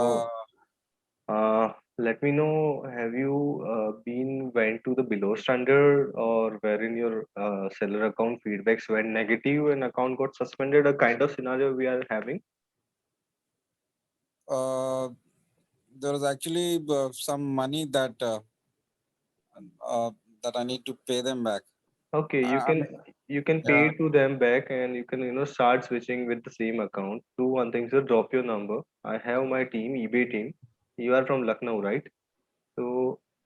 S1: let me know, have you went to the below standard, or wherein your seller account feedbacks went negative and account got suspended, a kind of scenario we are having?
S12: There was actually some money that that I need to pay them back.
S1: Okay, you can pay to them back, and you can start switching with the same account. Do one thing, sir, drop your number. I have my team, eBay team. You are from Lucknow, right? So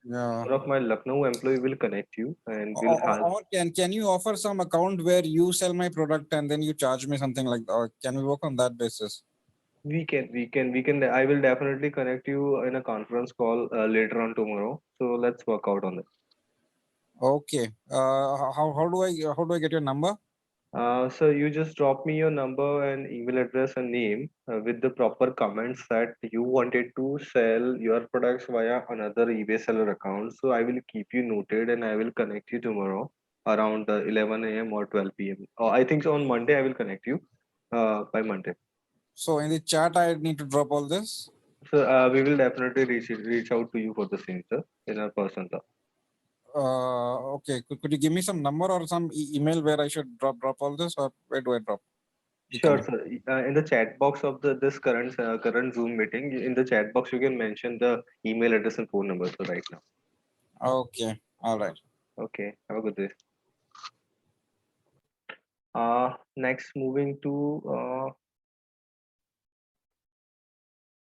S12: Yeah.
S1: one of my Lucknow employee will connect you, and we'll have.
S12: Or can you offer some account where you sell my product and then you charge me something like that? Or can we work on that basis?
S1: We can. I will definitely connect you in a conference call later on tomorrow. So let's work out on it.
S12: Okay. How do I get your number?
S1: So you just drop me your number and email address and name with the proper comments that you wanted to sell your products via another eBay seller account. So I will keep you noted, and I will connect you tomorrow around 11 a.m. or 12 p.m. I think so on Monday I will connect you by Monday.
S12: So in the chat, I need to drop all this?
S1: So we will definitely reach out to you for the same, sir, in our person, sir.
S12: Okay. Could you give me some number or some email where I should drop all this, or where do I drop?
S1: Sure, sir. In the chat box of this current Zoom meeting, in the chat box you can mention the email address and phone number, sir, right now.
S12: Okay. All right.
S1: Okay. Have a good day. Next, moving to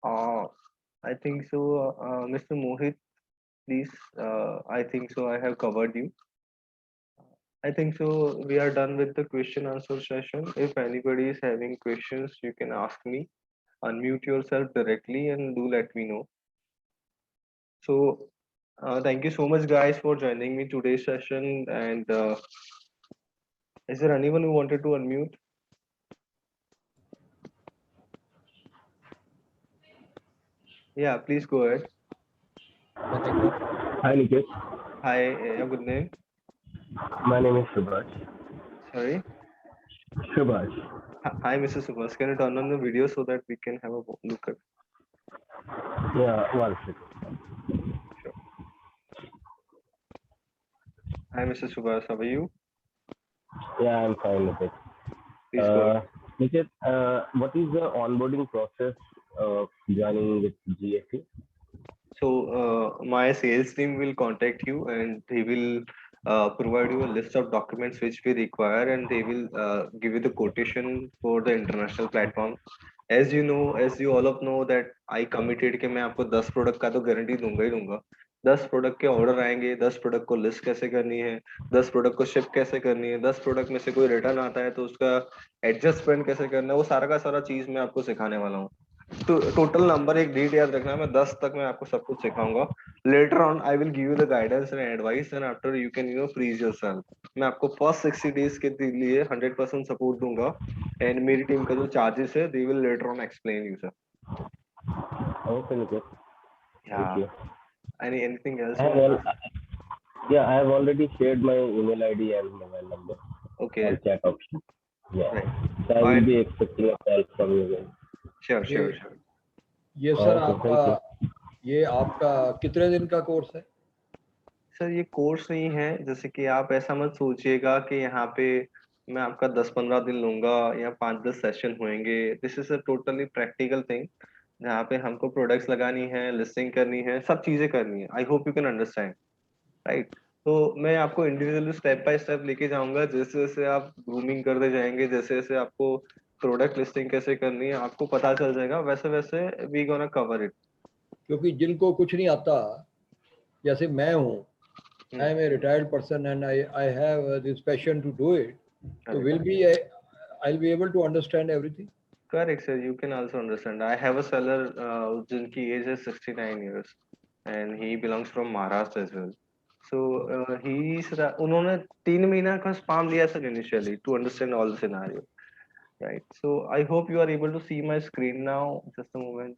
S1: I think so, Mr. Mohit, please. I think so. I have covered you. I think so. We are done with the question answer session. If anybody is having questions, you can ask me. Unmute yourself directly and do let me know. So, thank you so much, guys, for joining me today's session. And is there anyone who wanted to unmute? Yeah, please go ahead.
S13: Hi, Niket.
S1: Hi, your good name?
S13: My name is Subhash.
S1: Sorry?
S13: Subhash.
S1: Hi, Mr. Subhash. Can you turn on the video so that we can have a look at?
S13: Yeah, one second.
S1: Sure. Hi, Mr. Subhash. How are you?
S13: Yeah, I'm fine, Niket.
S1: Please go ahead.
S13: Niket, what is the onboarding process of joining with GFE?
S1: So my sales team will contact you and they will provide you a list of documents which we require, and they will give you the quotation for the international platform. As you know, as you all of know that I committed कि मैं आपको 10 product का तो guarantee दूंगा ही दूंगा। 10 product के order आएंगे, 10 product को लिस्ट कैसे करनी है, 10 प्रोडक्ट को शिप कैसे करनी है, 10 प्रोडक्ट में से कोई रिटर्न आता है तो उसका एडजस्टमेंट कैसे करना है, वो सारा का सारा चीज मैं आपको सिखाने वाला हूँ। तो टोटल नंबर एक डेट याद रखना है, मैं 10 तक मैं आपको सब कुछ सिखाऊंगा। Later on I will give you the guidance and advice and after you can freeze yourself. मैं आपको फर्स्ट 60 डेज के लिए 100% सपोर्ट दूंगा एंड मेरी टीम का जो चार्जेस है they will later on explain you sir.
S13: Okay, Niket. Thank you.
S1: Anything else?
S13: Yeah, I have already shared my email ID and mobile number
S1: Okay.
S13: on chat option. Yeah.
S1: Right.
S13: So I will be expecting a call from you guys.
S1: Sure.
S9: ये sir
S13: Okay,
S9: आपका
S13: thank you.
S9: ये आपका कितने दिन का course है?
S1: Sir ये course नहीं है, जैसे कि आप ऐसा मत सोचिएगा कि यहाँ पे मैं आपका 10-15 दिन लूंगा या 5-10 सेशन होंगे। This is a totally practical thing जहाँ पे हमको प्रोडक्ट्स लगानी है, लिस्टिंग करनी है, सब चीजें करनी है। आई hope you can understand, right? तो मैं आपको इंडिविजुअली स्टेप बाय स्टेप लेके जाऊंगा, जैसे जैसे आप ग्रूमिंग करते जाएंगे, जैसे जैसे आपको प्रोडक्ट लिस्टिंग कैसे करनी है आपको पता चल जाएगा, वैसे वैसे वी गोना कवर इट।
S9: क्योंकि जिनको कुछ नहीं आता, जैसे मैं हूँ, I am a retired person and I have this passion to do it, so I'll be able to understand everything.
S1: Correct, sir. You can also understand. I have a seller जिनकी age is 69 years and he belongs from Maharashtra as well. So उन्होंने 3 महीना का spam लिया sir initially to understand all the scenario, right? So I hope you are able to see my screen now. Just a moment.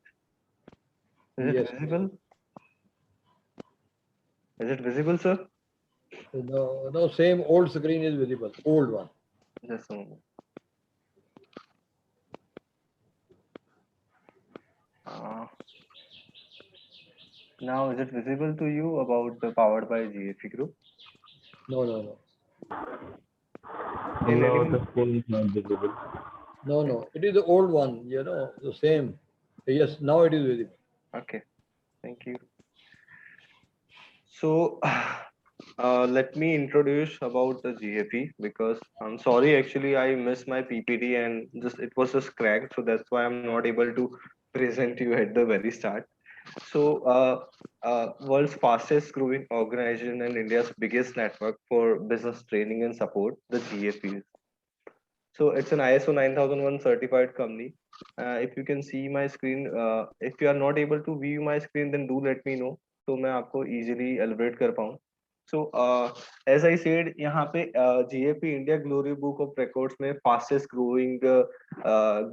S1: Is it visible? Is it visible, sir?
S9: No, same old screen is visible, old one.
S1: Just a moment. Now is it visible to you about the powered by GFE group?
S9: No.
S13: No, the screen is not visible.
S9: No, it is the old one, the same. Yes, now it is visible.
S1: Okay, thank you. So let me introduce about the GFE, because I'm sorry, actually I missed my PPT and it was just cracked, so that's why I'm not able to present you at the very start. So world's fastest growing organization and India's biggest network for business training and support, the GFE. So it's an ISO 9001 certified company. If you can see my screen, if you are not able to view my screen, then do let me know, तो मैं आपको easily elaborate कर पाऊँ. So as I said, यहाँ पे GFE India Glory Book of Records में fastest growing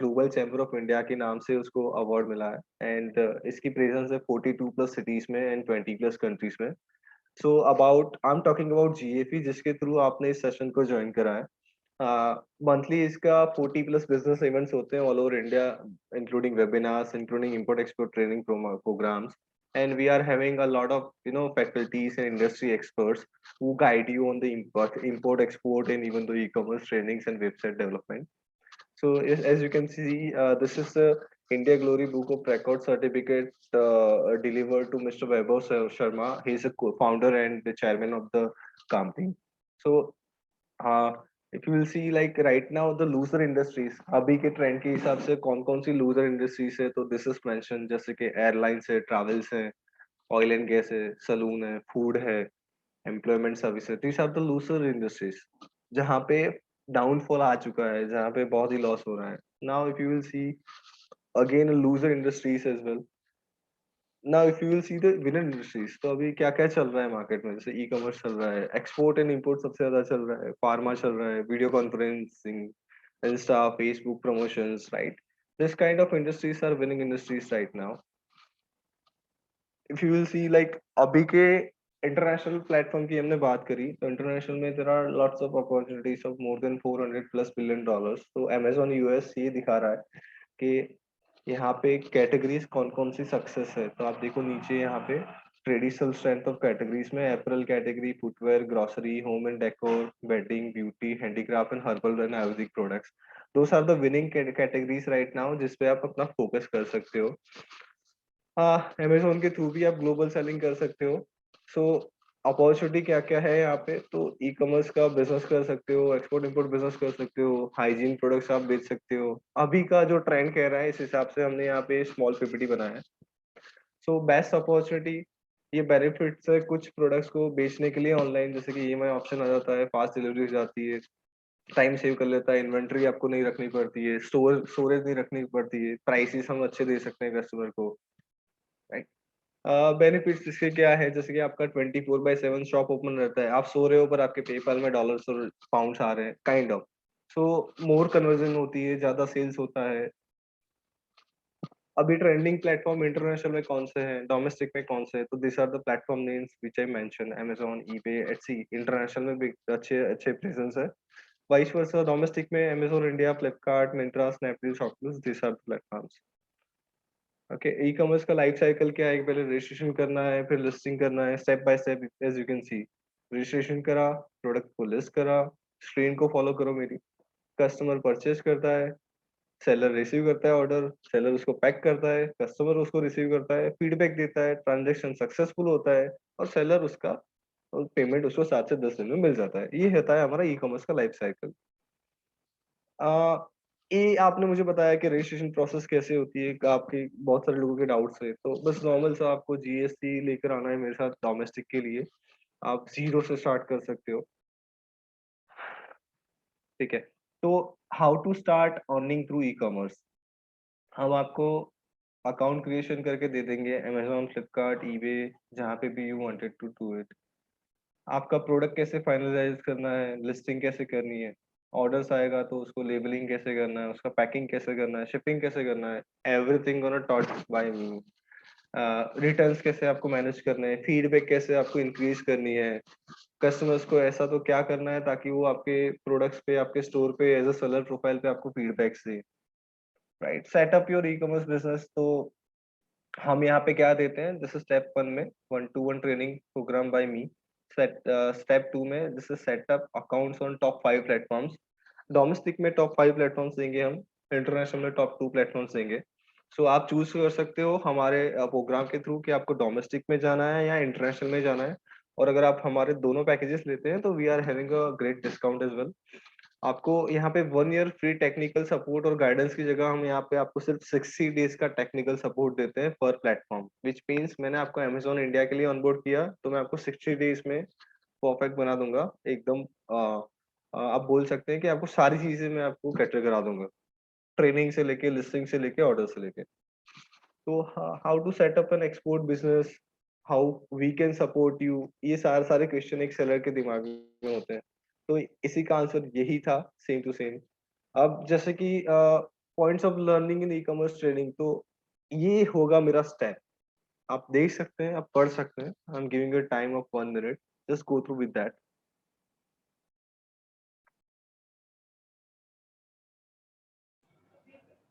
S1: global chamber of India के नाम से उसको award मिला है, and इसकी presence है 42 plus cities में and 20 plus countries में. So I'm talking about GFE, जिसके through आपने इस session को join करा है. Monthly इसका 40 plus business events होते हैं all over India, including webinars, including import export training programs, and we are having a lot of faculties and industry experts who guide you on the import export and even the e-commerce trainings and website development. So as you can see, this is the India Glory Book of Records certificate delivered to Mr. Vaibhav Sharma. He is a co-founder and the chairman of the company. So if you will see, like right now the loser industries, अभी के trend के हिसाब से कौन सी loser industries है, तो this is mentioned, जैसे कि airlines है, travels है, oil and gas है, saloon है, food है, employment services. These are the loser industries जहाँ पे downfall आ चुका है, जहाँ पे बहुत ही loss हो रहा है. Now if you will see again loser industries as well. Now if you will see the winner industries, तो अभी क्या क्या चल रहा है मार्केट में, जैसे ई कॉमर्स चल रहा है, एक्सपोर्ट एंड इंपोर्ट सबसे ज्यादा चल रहा है, फार्मा चल रहा है, video conferencing, Insta, Facebook promotions, right? This kind of industries are winning industries right now. If you will see like अभी के इंटरनेशनल प्लेटफॉर्म की हमने बात करी, तो इंटरनेशनल में there are lots of opportunities of more than $400+ billion. तो Amazon US ये दिखा रहा है कि यहाँ पे कैटेगरीज कौन कौन सी सक्सेस है. तो आप देखो नीचे यहाँ पे ट्रेडिशनल स्ट्रेंथ ऑफ कैटेगरीज में apparel category, footwear, grocery, home and decor, bedding, beauty, handicraft and herbal and Ayurvedic products. Those are the winning categories right now, जिसपे आप अपना फोकस कर सकते हो. हाँ, अमेजोन के थ्रू भी आप ग्लोबल सेलिंग कर सकते हो। सो अपॉर्चुनिटी क्या क्या है यहाँ पे, तो ई कॉमर्स का बिजनेस कर सकते हो, एक्सपोर्ट इंपोर्ट बिजनेस कर सकते हो, हाइजीन प्रोडक्ट्स आप बेच सकते हो। अभी का जो ट्रेंड कह रहा है इस हिसाब से हमने यहाँ पे स्मॉल पीपीटी बनाया है। सो बेस्ट अपॉर्चुनिटी, ये बेनिफिट्स है कुछ प्रोडक्ट्स को बेचने के लिए ऑनलाइन, जैसे कि ईएमआई ऑप्शन आ जाता है, फास्ट डिलीवरी हो जाती है, टाइम सेव कर लेता है, इन्वेंट्री आपको नहीं रखनी पड़ती है, स्टोरेज नहीं रखनी पड़ती है, प्राइसेस हम अच्छे दे सकते हैं कस्टमर को, राइट। बेनिफिट्स इसके क्या है, जैसे कि आपका 24/7 शॉप ओपन रहता है, आप सो रहे हो पर आपके पेपाल में डॉलर्स और पाउंड्स आ रहे हैं, kind of. So more conversion होती है, ज्यादा सेल्स होता है। अभी ट्रेंडिंग प्लेटफॉर्म इंटरनेशनल में कौन से हैं, डोमेस्टिक में कौन से हैं, तो this are the platform names which I mention, Amazon, eBay, Etsy. International में भी अच्छे अच्छे प्रेजेंस है। वाइस वर्सा डोमेस्टिक में Amazon India, Flipkart, Myntra, Snapdeal, ShopClues, this are the platforms. Okay, e commerce का लाइफ साइकिल क्या है, पहले रजिस्ट्रेशन करना है, फिर लिस्टिंग करना है, step by step as you can see. Registration करा, प्रोडक्ट को लिस्ट करा, स्क्रीन को फॉलो करो मेरी, कस्टमर परचेज करता है, सेलर रिसीव करता है ऑर्डर, सेलर उसको पैक करता है, कस्टमर उसको रिसीव करता है, फीडबैक देता है, ट्रांजैक्शन सक्सेसफुल होता है, और सेलर उसका पेमेंट उसको 7 से 10 दिन में मिल जाता है। ये होता है हमारा ई कॉमर्स का लाइफ साइकिल। ये आपने मुझे बताया कि रजिस्ट्रेशन प्रोसेस कैसे होती है, आपके बहुत सारे लोगों के डाउट्स है, तो बस नॉर्मल सा आपको जीएसटी लेकर आना है मेरे साथ डोमेस्टिक के लिए। आप जीरो से स्टार्ट कर सकते हो, ठीक है। तो how to start earning through e commerce, हम आपको अकाउंट क्रिएशन करके दे देंगे अमेज़न, फ्लिपकार्ट, ईबे, जहाँ पे भी you wanted to do it. आपका प्रोडक्ट कैसे फाइनलाइज करना है, लिस्टिंग कैसे करनी है, ऑर्डर्स आएगा तो उसको लेबलिंग कैसे करना है, उसका पैकिंग कैसे करना है, शिपिंग कैसे करना है, everything gonna taught by me. Returns कैसे आपको मैनेज करने हैं, फीडबैक कैसे आपको इंक्रीज करनी है, कस्टमर्स को ऐसा तो क्या करना है ताकि वो आपके प्रोडक्ट्स पे, आपके स्टोर पे एज अ सेलर प्रोफाइल पे आपको feedbacks they, right. Setup your e commerce business, तो हम यहाँ पे क्या देते हैं, जैसे स्टेप 1 में 1-to-1 ट्रेनिंग प्रोग्राम बाय मी, स्टेप 2 में जैसे setup accounts on top 5 platforms, domestic में टॉप 5 प्लेटफॉर्म्स देंगे हम, इंटरनेशनल में टॉप 2 प्लेटफॉर्म्स देंगे। सो आप चूज कर सकते हो हमारे प्रोग्राम के थ्रू कि आपको डोमेस्टिक में जाना है या इंटरनेशनल में जाना है। और अगर आप हमारे दोनों पैकेजेस लेते हैं तो we are having a great discount as well. आपको यहाँ पे 1 ईयर फ्री टेक्निकल सपोर्ट और गाइडेंस की जगह हम यहाँ पे आपको सिर्फ 60 डेज का टेक्निकल सपोर्ट देते हैं पर प्लेटफॉर्म, विच मीन्स मैंने आपको अमेजोन इंडिया के लिए ऑनबोर्ड किया तो मैं आपको 60 डेज में परफेक्ट बना दूंगा एकदम। आप बोल सकते हैं कि आपको सारी चीजें मैं आपको कैटर करा दूंगा, ट्रेनिंग से लेके, लिस्टिंग से लेके, ऑर्डर से लेके। तो how to set up an export business, how we can support you, ये सारे सारे क्वेश्चन एक सेलर के दिमाग में होते हैं। तो इसी का आंसर यही था, सेम टू सेम। अब जैसे कि points of learning in e commerce training, तो ये होगा मेरा स्टेप, आप देख सकते हैं, आप पढ़ सकते हैं। I am giving a time of 1 minute, just go through with that.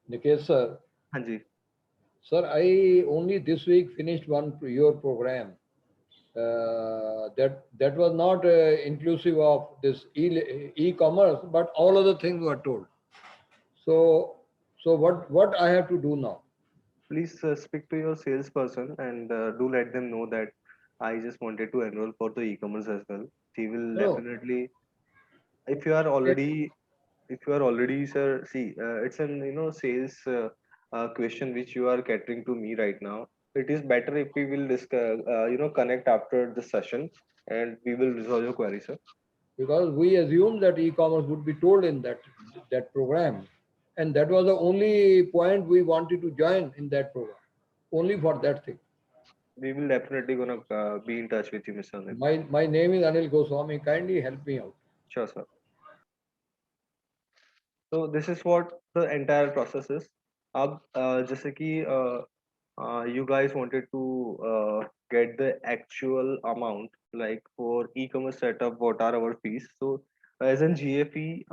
S9: Nikesh sir,
S1: हाँ जी।
S9: sir, I only this week finished your program. That was not inclusive of this e-commerce, but all other things were told. So what I have to do now?
S1: Please speak to your salesperson and do let them know that I just wanted to enroll for the e-commerce as well. He will
S9: No.
S1: definitely, if you are already, sir, see, it's an sales question which you are catering to me right now. It is better if we will discuss, connect after the session and we will resolve your query, sir.
S9: Because we assumed that e-commerce would be told in that program, and that was the only point we wanted to join in that program, only for that thing.
S1: We will definitely gonna be in touch with you, Mr. Anil.
S9: My name is Anil Goswami. Kindly help me out.
S1: Sure, sir. So this is what the entire process is. अब जैसे कि you guys wanted to get the actual amount, like for e-commerce setup, what are our fees? So as in GFE,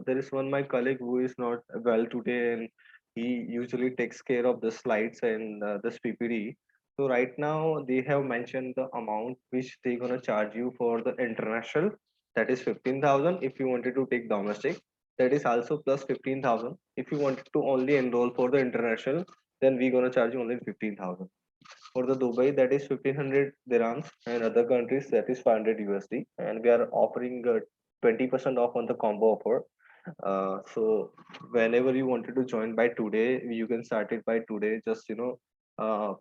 S1: there is one my colleague who is not well today, and he usually takes care of the slides and this PPD. So right now they have mentioned the amount which they gonna charge you for the international, that is 15,000 if you wanted to take domestic. That is also plus 15,000 if you wanted to only enroll for the international, then we're gonna charge you only 15,000. For the Dubai, that is 1500 dirhams, and other countries that is 500 USD. And we are offering 20% off on the combo offer. So whenever you wanted to join by today, you can start it by today. Just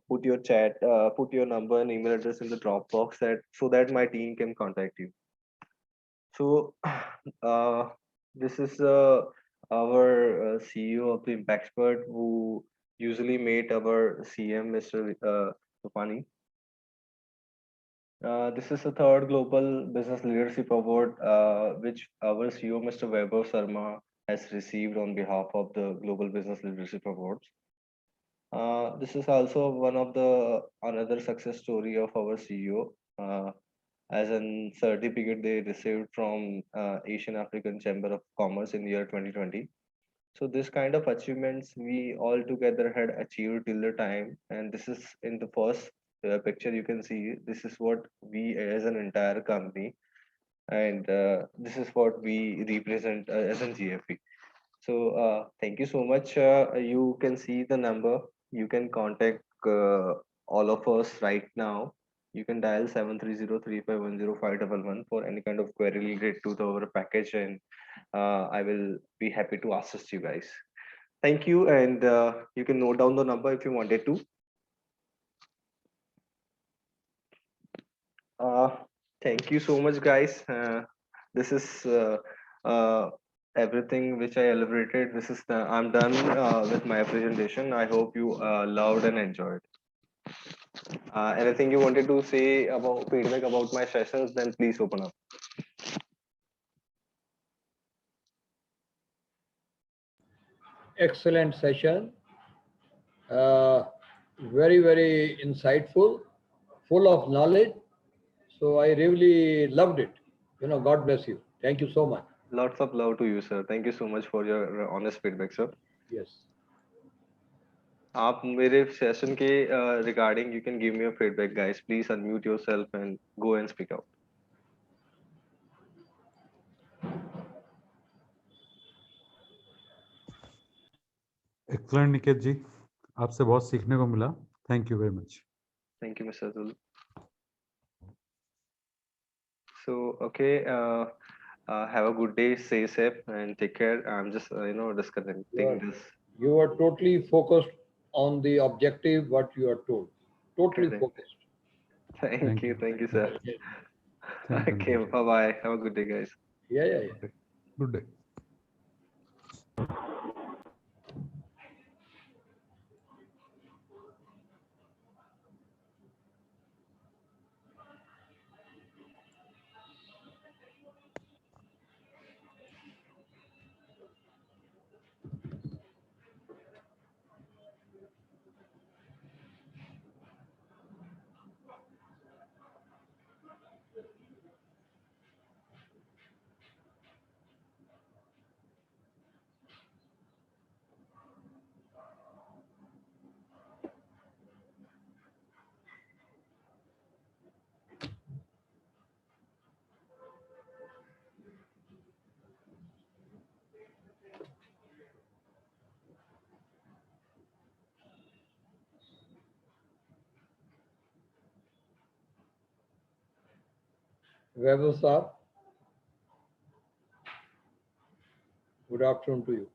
S1: put your number and email address in the Dropbox so that my team can contact you. So this is our CEO of the Impactspert who usually meet our CM, Mr. Tufani. This is the third Global Business Leadership Award, which our CEO, Mr. Weber Sharma, has received on behalf of the Global Business Leadership Awards. This is also one of the another success story of our CEO, as a certificate they received from Asian African Chamber of Commerce in the year 2020. So this kind of achievements we all together had achieved till the time, and this is in the first picture you can see. This is what we as an entire company, and this is what we represent as an GFE. So thank you so much. You can see the number. You can contact all of us right now. You can dial 730-351-0511 for any kind of query related to our package, and I will be happy to assist you guys. Thank you, and you can note down the number if you wanted to. Thank you so much, guys. This is everything which I elaborated. I'm done with my presentation. I hope you loved and enjoyed. Anything you wanted to say about feedback about my sessions, then please open up.
S9: Excellent session. Very, very insightful, full of knowledge. So I really loved it. God bless you. Thank you so much.
S1: Lots of love to you, sir. Thank you so much for your honest feedback, sir.
S9: Yes.
S1: आप मेरे session के regarding you can give me a feedback, guys. Please unmute yourself and go and speak out.
S8: Excellent, Niket ji. आपसे बहुत सीखने को मिला. Thank you very much.
S1: Thank you, Mr. Azul. So okay, have a good day. Stay safe and take care. I'm just discussing this.
S9: You are totally focused on the objective what you are told. Totally focused.
S1: Thank you, sir. Okay, bye bye. Have a good day, guys.
S9: Yeah.
S8: Good day.
S9: Weber sir, good afternoon to you.